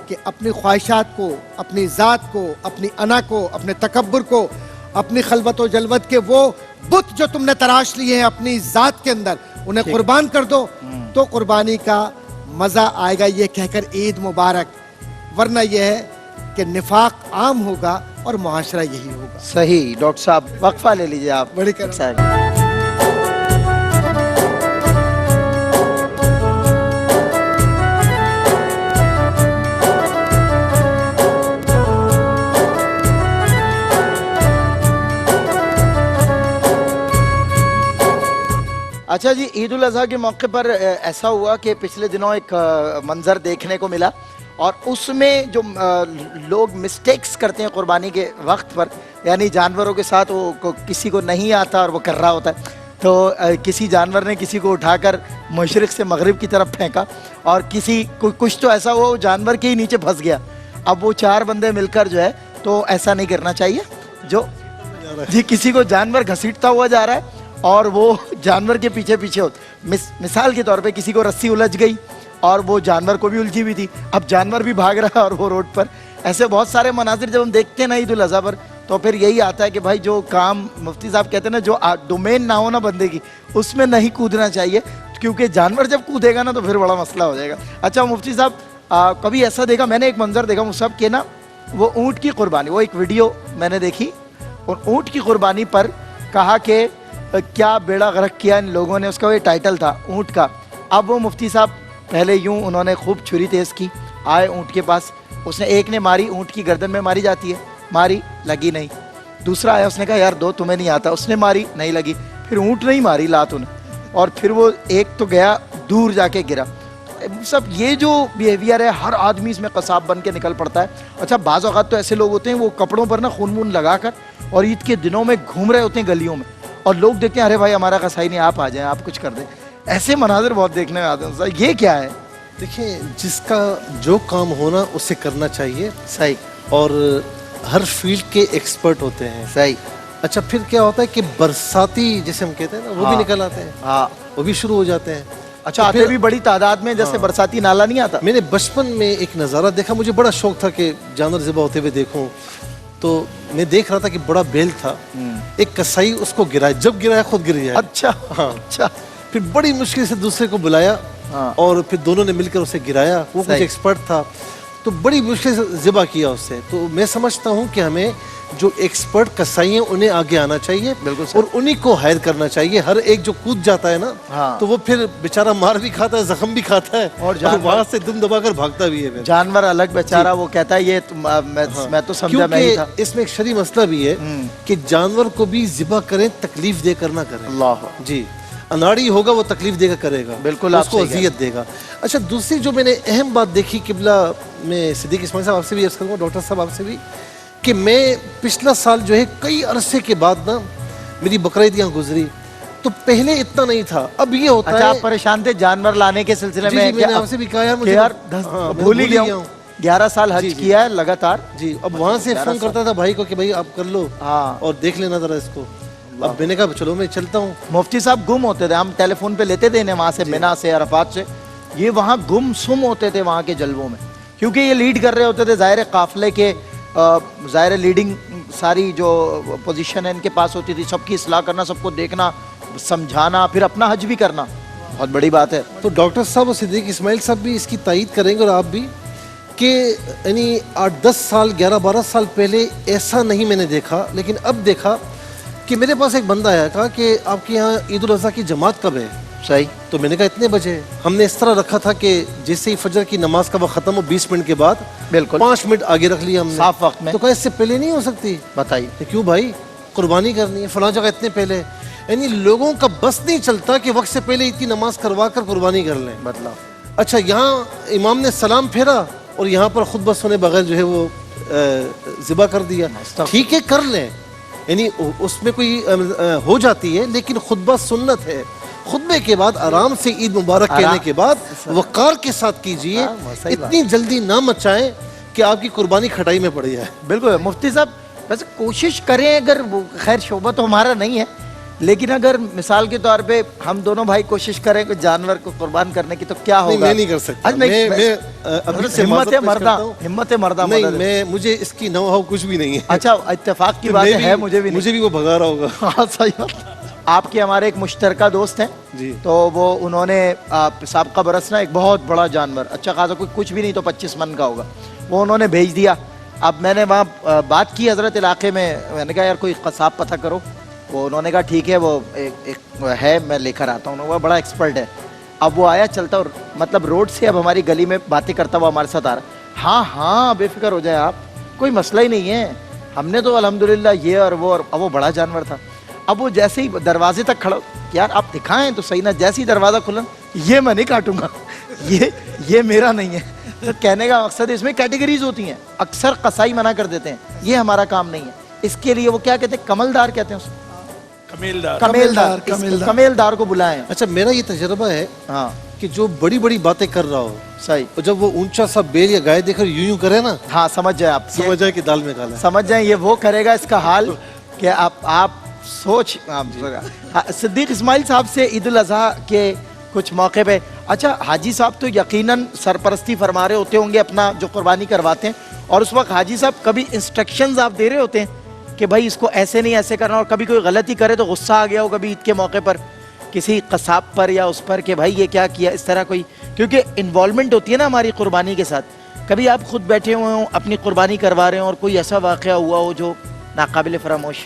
کہ اپنی خواہشات کو, اپنی ذات کو, اپنی انا کو, اپنے تکبر کو, اپنی خلوت و جلوت کے وہ بت جو تم نے تراش لیے ہیں اپنی ذات کے اندر, انہیں قربان کر دو, تو قربانی کا مزہ آئے گا یہ کہہ کر عید مبارک. ورنہ یہ ہے کہ نفاق عام ہوگا اور معاشرہ یہی ہوگا. صحیح. ڈاکٹر صاحب وقفہ لے لیجئے آپ. بڑی کرم. اچھا جی, عید الاضحیٰ کے موقع پر ایسا ہوا کہ پچھلے دنوں ایک منظر دیکھنے کو ملا, اور اس میں جو لوگ مسٹیکس کرتے ہیں قربانی کے وقت پر, یعنی جانوروں کے ساتھ وہ کسی کو نہیں آتا اور وہ کر رہا ہوتا ہے, تو کسی جانور نے کسی کو اٹھا کر مشرق سے مغرب کی طرف پھینکا, اور کچھ تو ایسا ہوا وہ جانور کے ہی نیچے پھنس گیا. اب وہ 4 بندے مل کر جو ہے, تو ایسا نہیں کرنا چاہیے. جو جی کسی کو جانور گھسیٹتا ہوا جا رہا ہے اور وہ جانور کے پیچھے پیچھے مثال کے طور پہ کسی کو رسی الجھ گئی اور وہ جانور کو بھی الجھی ہوئی تھی, اب جانور بھی بھاگ رہا ہے اور وہ روڈ پر. ایسے بہت سارے مناظر جب ہم دیکھتے ہیں نا عید الاضحیٰ پر, تو پھر یہی آتا ہے کہ بھائی جو کام مفتی صاحب کہتے ہیں نا, جو ڈومین نہ ہو نا بندے کی, اس میں نہیں کودنا چاہیے, کیونکہ جانور جب کودے گا نا تو پھر بڑا مسئلہ ہو جائے گا. اچھا مفتی صاحب, کبھی ایسا دیکھا, میں نے ایک منظر دیکھا مصعب کے نا, وہ اونٹ کی قربانی, وہ ایک ویڈیو میں نے دیکھی, اور اونٹ کی قربانی پر کہا کہ کیا بیڑا غرق کیا ان لوگوں نے، اس کا یہ ٹائٹل تھا اونٹ کا. اب وہ مفتی صاحب پہلے یوں انہوں نے خوب چھری تیز کی، آئے اونٹ کے پاس، اس نے ایک نے ماری، اونٹ کی گردن میں ماری جاتی ہے، ماری لگی نہیں. دوسرا آیا، اس نے کہا یار دو تمہیں نہیں آتا، اس نے ماری نہیں لگی، پھر اونٹ نہیں ماری لات انہیں، اور پھر وہ ایک تو گیا دور جا کے گرا. سب یہ جو بیہیویئر ہے ہر آدمی اس میں قصاب بن کے نکل پڑتا ہے. اچھا بعض اوقات تو ایسے لوگ ہوتے ہیں وہ کپڑوں پر نا خون وون لگا کر اور عید کے دنوں میں گھوم رہے ہوتے ہیں گلیوں میں، اور لوگ دیکھتے ہیں ارے بھائی ہمارا قصائی نہیں، آپ آ جائیں، آپ کچھ کر دیں. ایسے مناظر بہت دیکھنے میں آتے ہیں. یہ کیا ہے؟ دیکھیں جس کا جو کام ہونا اسے کرنا چاہیے. صحیح. اور ہر فیلڈ کے ایکسپرٹ ہوتے ہیں. صحیح. اچھا پھر کیا ہوتا ہے کہ برساتی جیسے ہم کہتے ہیں نا، وہ بھی نکل آتے ہیں. ہاں وہ بھی شروع ہو جاتے ہیں. اچھا آتے بھی بڑی تعداد میں، جیسے برساتی نالا نہیں آتا. میں نے بچپن میں ایک نظارہ دیکھا، مجھے بڑا شوق تھا کہ جانور ذبح ہوتے ہوئے دیکھوں. تو میں دیکھ رہا تھا کہ بڑا بیل تھا، ایک کسائی اس کو گرائے، جب گرایا خود گر جائے. اچھا ہاں. اچھا. پھر بڑی مشکل سے دوسرے کو بلایا اور پھر دونوں نے مل کر اسے گرایا. وہ کچھ ایکسپرٹ تھا تو بڑی مشکل سے ذبح کیا اس سے. تو میں سمجھتا ہوں کہ ہمیں جو ایکسپرٹ کسائی ہیں انہیں آگے آنا چاہیے اور انہی کو ہائر کرنا چاہیے. ہر ایک جو کود جاتا ہے نا تو وہ پھر بیچارہ مار بھی کھاتا ہے، زخم بھی کھاتا ہے، اور وہاں سے دم دبا کر بھاگتا بھی ہے. جانور الگ بیچارہ وہ کہتا ہے یہ میں تو سمجھا میں ہی تھا. اس میں ایک شرعی مسئلہ بھی ہے کہ جانور کو بھی ذبح کریں تکلیف دے کر نہ کریں. اللہ جی اناڑی ہوگا وہ تکلیف دے کر کرے گا، بالکل اس کو اذیت دے گا. اچھا دوسری جو میں نے اہم بات دیکھی قبلہ، میں صدیق اسماعیل صاحب آپ سے بھی عرض کروں گا، ڈاکٹر صاحب آپ سے بھی، کہ میں پچھلا سال جو ہے کئی عرصے کے بعد نا میری بقرعید یہاں گزری تو پہلے اتنا نہیں تھا، اب یہ ہوتا ہے. اچھا آپ پریشان تھے جانور لانے کے سلسلے میں؟ میں نے آپ سے بھی کہا یار بھول ہی گیا ہوں، 11 سال حج کیا ہے لگاتار. جی اب وہاں سے فون کرتا تھا بھائی کو کہ بھائی آپ کر لو اور دیکھ لینا ذرا اس کو. اب میں نے کہا چلو میں چلتا ہوں. مفتی صاحب گم ہوتے تھے، ہم ٹیلی فون پہ لیتے تھے وہاں سے منا سے عرفات سے، یہ وہاں گم سم ہوتے تھے وہاں کے جلووں میں، کیونکہ یہ لیڈ کر رہے ہوتے تھے ظاہر قافلے کے، ظاہر لیڈنگ ساری جو پوزیشن ہے ان کے پاس ہوتی تھی، سب کی اصلاح کرنا، سب کو دیکھنا، سمجھانا، پھر اپنا حج بھی کرنا، بہت بڑی بات ہے. تو ڈاکٹر صاحب اور صدیق اسماعیل صاحب بھی اس کی تائید کریں گے اور آپ بھی، کہ یعنی 8-10 سال 11-12 سال پہلے ایسا نہیں میں نے دیکھا، لیکن اب دیکھا کہ میرے پاس ایک بندہ آیا، کہا کہ آپ کے یہاں عید الاضحیٰ کی جماعت کب ہے؟ صحیح. تو میں نے کہا اتنے بجے. ہم نے اس طرح رکھا تھا کہ جیسے ہی فجر کی نماز کا وقت ختم ہو 20 منٹ کے بعد بالکل 5 منٹ آگے رکھ لیا ہم نے صاف وقت میں. تو کہا اس سے پہلے نہیں ہو سکتی؟ بتائیے. کیوں بھائی؟ قربانی کرنی ہے فلاں جگہ اتنے پہلے. یعنی لوگوں کا بس نہیں چلتا کہ وقت سے پہلے اتنی نماز کروا کر قربانی کر لیں. مطلب اچھا یہاں امام نے سلام پھیرا اور یہاں پر خطبہ سنے بغیر جو ہے وہ ذبح کر دیا. ٹھیک ہے کر لیں، یعنی اس میں کوئی ہو جاتی ہے، لیکن خطبہ سنت ہے. خطبے کے بعد آرام سے عید مبارک کہنے کے بعد وقار کے ساتھ کیجئے، اتنی جلدی نہ مچائیں کہ آپ کی قربانی کھٹائی میں پڑ جائے. بالکل. مفتی صاحب ویسے کوشش کریں، اگر خیر شعبہ تو ہمارا نہیں ہے، لیکن اگر مثال کے طور پہ ہم دونوں بھائی کوشش کریں کہ جانور کو قربان کرنے کی تو کیا ہوگا؟ میں نہیں کر سکتا. ہمت مردہ میں مجھے اس کی نو ہو کچھ بھی نہیں ہے. اچھا اتفاق کی بات ہے، مجھے بھی وہ بھگا رہا ہوگا. ہاں صحیح. آپ کے ہمارے ایک مشترکہ دوست ہیں جی، تو وہ انہوں نے سابقہ برس نا ایک بہت بڑا جانور، اچھا خاصا کوئی کچھ بھی نہیں تو 25 من کا ہوگا، وہ انہوں نے بھیج دیا. اب میں نے وہاں بات کی حضرت علاقے میں نے کہا یار کوئی قصاب پتہ کرو. وہ انہوں نے کہا ٹھیک ہے، وہ ایک ہے میں لے کر آتا ہوں، وہ بڑا ایکسپرٹ ہے. اب وہ آیا چلتا اور مطلب روڈ سے اب ہماری گلی میں باتیں کرتا ہوا ہمارے ساتھ آ رہا. ہاں ہاں بے فکر ہو جائے آپ، کوئی مسئلہ ہی نہیں ہے، ہم نے تو الحمدللہ یہ اور وہ. اور اب وہ بڑا جانور تھا. اب وہ جیسے ہی دروازے تک کھڑا، یار آپ دکھائیں تو صحیح نا، جیسے ہی دروازہ کھلا، یہ میں نہیں کاٹوں گا، یہ میرا نہیں ہے. تو کہنے کا مقصد اس میں کیٹیگریز ہوتی ہیں، اکثر قصائی منع کر دیتے ہیں، یہ ہمارا کام نہیں ہے. اس کے لیے وہ کیا کہتے ہیں، کملدار کہتے ہیں اس کو، کمیلدار کو بلائیں. اچھا میرا یہ تجربہ ہے ہاں کہ جو بڑی بڑی باتیں کر رہا ہو صحیح، اور جب وہ اونچا سا بیل یا گائے دیکھ کر یوں کرے نا، ہاں سمجھ جائیں آپ، سمجھ جائے کہ دال میں کالا ہے. سمجھ جائیں یہ وہ کرے گا اس کا حال کہ آپ سوچ. صدیق اسماعیل صاحب سے عید الاضحیٰ کے کچھ موقع پہ، اچھا حاجی صاحب تو یقیناً سرپرستی فرما رہے ہوتے ہوں گے اپنا جو قربانی کرواتے ہیں، اور اس وقت حاجی صاحب کبھی انسٹرکشنز آپ دے رہے ہوتے ہیں کہ بھائی اس کو ایسے نہیں ایسے کرنا، اور کبھی کوئی غلطی کرے تو غصہ آ گیا ہو کبھی عید کے موقع پر کسی قصاب پر یا اس پر کہ بھائی یہ کیا کیا، اس طرح کوئی، کیونکہ انوالومنٹ ہوتی ہے نا ہماری قربانی کے ساتھ. کبھی آپ خود بیٹھے ہوئے ہوں اپنی قربانی کروا رہے ہوں اور کوئی ایسا واقعہ ہوا ہو جو ناقابل فراموش؟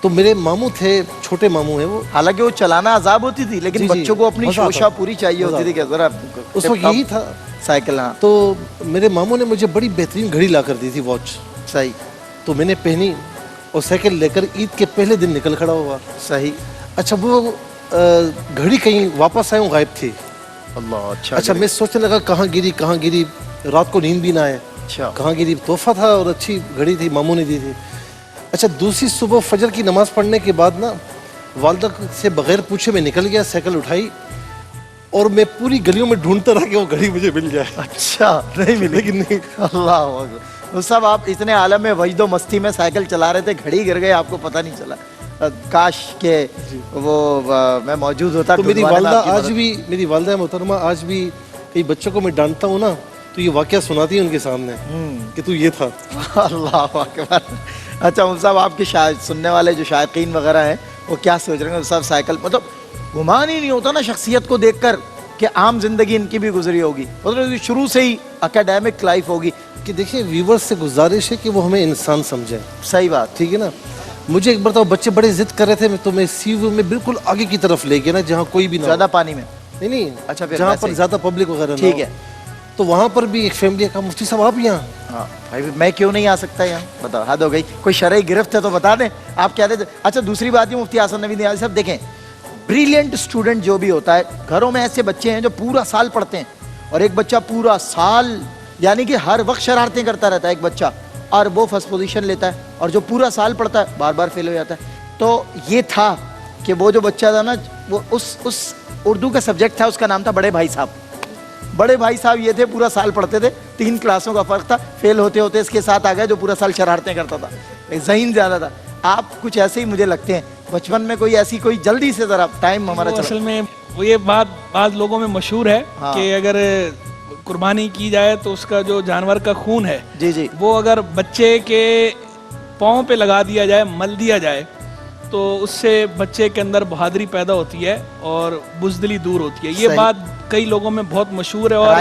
تو میرے ماموں تھے, چھوٹے ماموں ہیں وہ, حالانکہ وہ چلانا عذاب ہوتی تھی لیکن بچوں کو اپنی شوشہ پوری چاہیے ہوتی تھی کہ ذرا اس وقت یہی تھا سائیکل. ہاں تو میرے ماموں نے مجھے بڑی بہترین گھڑی لا کر دی تھی, واچ. صحیح. تو میں نے پہنی اور سائیکل لے کر عید کے پہلے دن نکل کھڑا ہوا. صحیح. اچھا وہ گھڑی کہیں واپس آئے, غائب تھی. اللہ. اچھا میں سوچنے لگا کہاں گری, رات کو نیند بھی نہ آئے. اچھا کہاں گری, تحفہ تھا اور اچھی گھڑی تھی, ماموں نے دی تھی. اچھا دوسری صبح فجر کی نماز پڑھنے کے بعد نا والدہ سے بغیر پوچھے میں نکل گیا, سائیکل اٹھائی اور میں پوری گلیوں میں ڈھونڈتا رہا کہ وہ گھڑی مجھے مل جائے. اچھا نہیں ملی. لیکن نہیں. اللہ وہ سب آپ اتنے عالم میں وجد و مستی میں سائیکل چلا رہے تھے, گھڑی گر گئے, آپ کو پتہ نہیں چلا. کاش کہ وہ میں موجود ہوتا. تو میری والدہ محترمہ آج بھی کئی بچوں کو میں ڈانٹتا ہوں نا تو یہ واقعہ سناتی ہے ان کے سامنے کہ تو یہ تھا. اللہ اکبر. اچھا صاحب آپ کے سننے والے جو شائقین وغیرہ ہیں وہ کیا سوچ رہے ہیں؟ صاحب سائیکل مطلب گمان ہی نہیں ہوتا نا شخصیت کو دیکھ کر کہ عام زندگی ان کی بھی گزری ہوگی, مطلب شروع سے ہی اکیڈیمک لائف ہوگی. کہ دیکھیں ویورز سے گزارش ہے کہ وہ ہمیں انسان سمجھیں. صحیح بات. ٹھیک ہے نا. مجھے ایک بار بچے بڑے ضد کر رہے تھے تو میں سی ویو میں بالکل آگے کی طرف لے گیا نا جہاں کوئی بھی نہ زیادہ پانی میں. نہیں. اچھا جہاں پر زیادہ پبلک وغیرہ نہ. ٹھیک ہے. تو وہاں پر بھی ایک فیملی کا مفتی صاحب آپ یہاں. ہاں بھائی میں کیوں نہیں آ سکتا یہاں, بتاؤ حد ہو گئی. کوئی شرعی گرفت ہے تو بتا دیں. آپ کہتے تھے. اچھا دوسری بات یہ مفتی حسن نوی نیازی صاحب دیکھیں, بریلینٹ اسٹوڈنٹ جو بھی ہوتا ہے, گھروں میں ایسے بچے ہیں جو پورا سال پڑھتے ہیں اور ایک بچہ پورا سال یعنی کہ ہر وقت شرارتیں کرتا رہتا ہے ایک بچہ, اور وہ فرسٹ پوزیشن لیتا ہے, اور جو پورا سال پڑھتا ہے بار بار فیل ہو جاتا ہے. تو یہ تھا کہ وہ جو بچہ تھا نا وہ اس اردو کا سبجیکٹ تھا, اس کا نام تھا بڑے بھائی صاحب. بڑے بھائی صاحب یہ تھے, پورا سال پڑھتے تھے, 3 کلاسوں کا فرق تھا, فیل ہوتے ہوتے اس کے ساتھ آ گئے جو پورا سال شرارتیں کرتا تھا, ذہین زیادہ تھا. آپ کچھ ایسے ہی مجھے لگتے ہیں بچپن میں کوئی ایسی کوئی جلدی سے ذرا ٹائم ہمارا چلا. اصل میں وہ یہ بات بعض لوگوں میں مشہور ہے کہ اگر قربانی کی جائے تو اس کا جو جانور کا خون ہے جی وہ اگر بچے کے پاؤں پہ لگا دیا جائے, مل دیا جائے تو اس سے بچے کے اندر بہادری پیدا ہوتی ہے اور بزدلی دور ہوتی ہے. یہ بات کئی لوگوں میں بہت مشہور ہے اور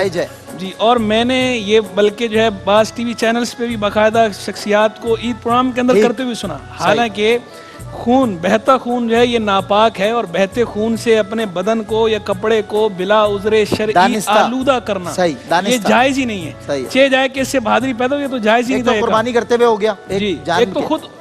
جی, اور میں نے یہ بلکہ جو ہے بعض ٹی وی چینلز پہ بھی باقاعدہ شخصیات کو عید پروگرام کے اندر کرتے ہوئے سنا. حالانکہ خون, بہتا خون جو ہے یہ ناپاک ہے, اور بہتے خون سے اپنے بدن کو یا کپڑے کو بلا عذر شرعی آلودہ کرنا یہ جائز ہی نہیں ہے. چہ جائے کہ اس سے بہادری پیدا ہوئی تو جائز ہی نہیں تھا. قربانی کرتے ہوئے ہو گیا جی, ایک تو خود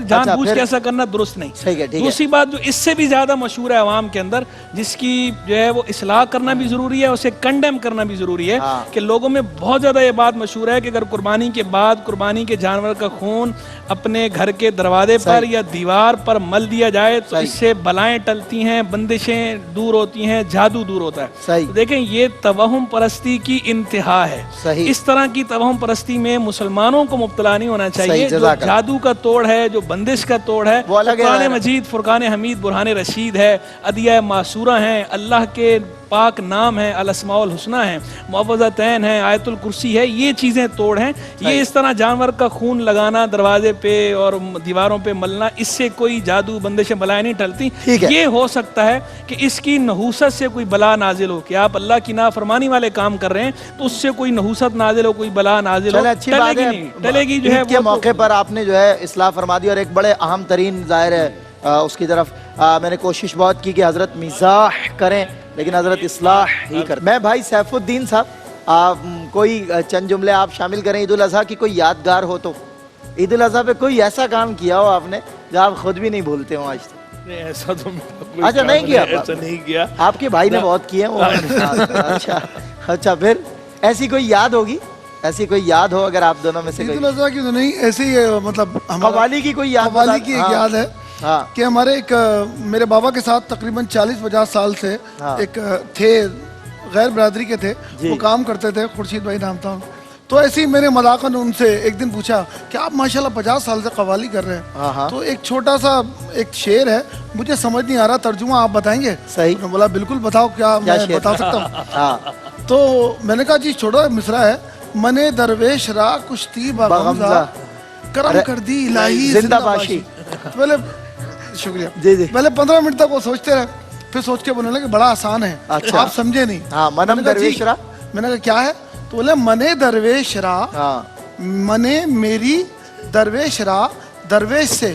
جان بوجھ کے ایسا کرنا درست نہیں. دوسری بات جو اس سے بھی زیادہ مشہور ہے عوام کے اندر, جس کی جو ہے وہ اصلاح کرنا بھی ضروری ہے, اسے کنڈیم کرنا بھی ضروری ہے, کہ لوگوں میں بہت زیادہ یہ بات مشہور ہے کہ اگر قربانی کے بعد قربانی کے جانور کا خون اپنے گھر کے دروازے پر یا دیوار پر مل دیا جائے تو اس سے بلائیں ٹلتی ہیں, بندشیں دور ہوتی ہیں, جادو دور ہوتا ہے. دیکھیں یہ توہم پرستی کی انتہا ہے. اس طرح کی توہم پرستی میں مسلمانوں کو مبتلا نہیں ہونا چاہیے. جو جادو کا توڑ ہے, جو بندش کا توڑ ہے, قرآن مجید, فرقان حمید, برہان رشید ہے, ادعیہ معصورہ ہیں, اللہ کے پاک نام ہیں, الاسماء الحسنی ہیں, معوذتین ہیں, آیت الکرسی ہے, یہ چیزیں توڑ ہیں. یہ اس طرح جانور کا خون لگانا دروازے پہ اور دیواروں پہ ملنا, اس سے کوئی جادو بندش بلائیں نہیں ٹلتی. یہ ہو سکتا ہے کہ اس کی نحوست سے کوئی بلا نازل ہو, کہ آپ اللہ کی نافرمانی والے کام کر رہے ہیں تو اس سے کوئی نحوست نازل ہو, کوئی بلا نازل ہو, ٹلے گی جو ہے. کے موقع پر آپ نے جو ہے اصلاح فرما دی, اور ایک بڑے اہم ترین ظاہر ہے اس کی طرف میں نے کوشش بہت کی کہ حضرت مزاح کریں لیکن حضرت اصلاح ہی کریں. میں بھائی سیف الدین صاحب کوئی چند جملے آپ شامل کریں عید الاضحیٰ کی, کوئی یادگار ہو تو. عید الاضحیٰ پہ کوئی ایسا کام کیا ہو آپ نے جو آپ خود بھی نہیں بھولتے ہوں آج تک؟ ایسا تو اچھا نہیں کیا, ایسا نہیں کیا. آپ کے بھائی نے بہت کیے ہیں. اچھا پھر ایسی کوئی یاد ہوگی, ایسی کوئی یاد ہو اگر آپ دونوں میں سے. عید الاضحیٰ کی تو نہیں, ایسی مطلب قوالی کی کوئی یاد, قوالی کی ایک یاد ہے کہ ہمارے ایک میرے بابا کے ساتھ تقریباً 40-50 سال سے ایک تھے, غیر برادری کے تھے, وہ کام کرتے تھے, خورشید بھائی نام تھا. تو ایسے ہی میں نے مذاقاً ان سے ایک دن پوچھا کہ آپ ماشاءاللہ 50 سال سے قوالی کر رہے ہیں, تو ایک چھوٹا سا ایک شعر ہے, مجھے سمجھ نہیں آ رہا, ترجمہ آپ بتائیں گے؟ صحیح. میں بولا بالکل بتاؤ, کیا میں بتا سکتا ہوں. تو میں نے کہا جی چھوٹا مصرع ہے, منے درویش را کشتی بغمزہ کرم کر دی الہی زندہ باشی. پہلے شکریہ جی, پہلے 15 منٹ تک وہ سوچتے رہے, پھر سوچ کے بولنے لگے بڑا آسان ہے, آپ سمجھے نہیں. منم درویش را, میں نے کہا کیا ہے, تو بولے منے درویش را, منے میری درویش را, درویش سے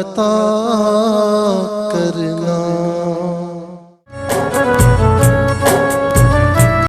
عطا کرنا.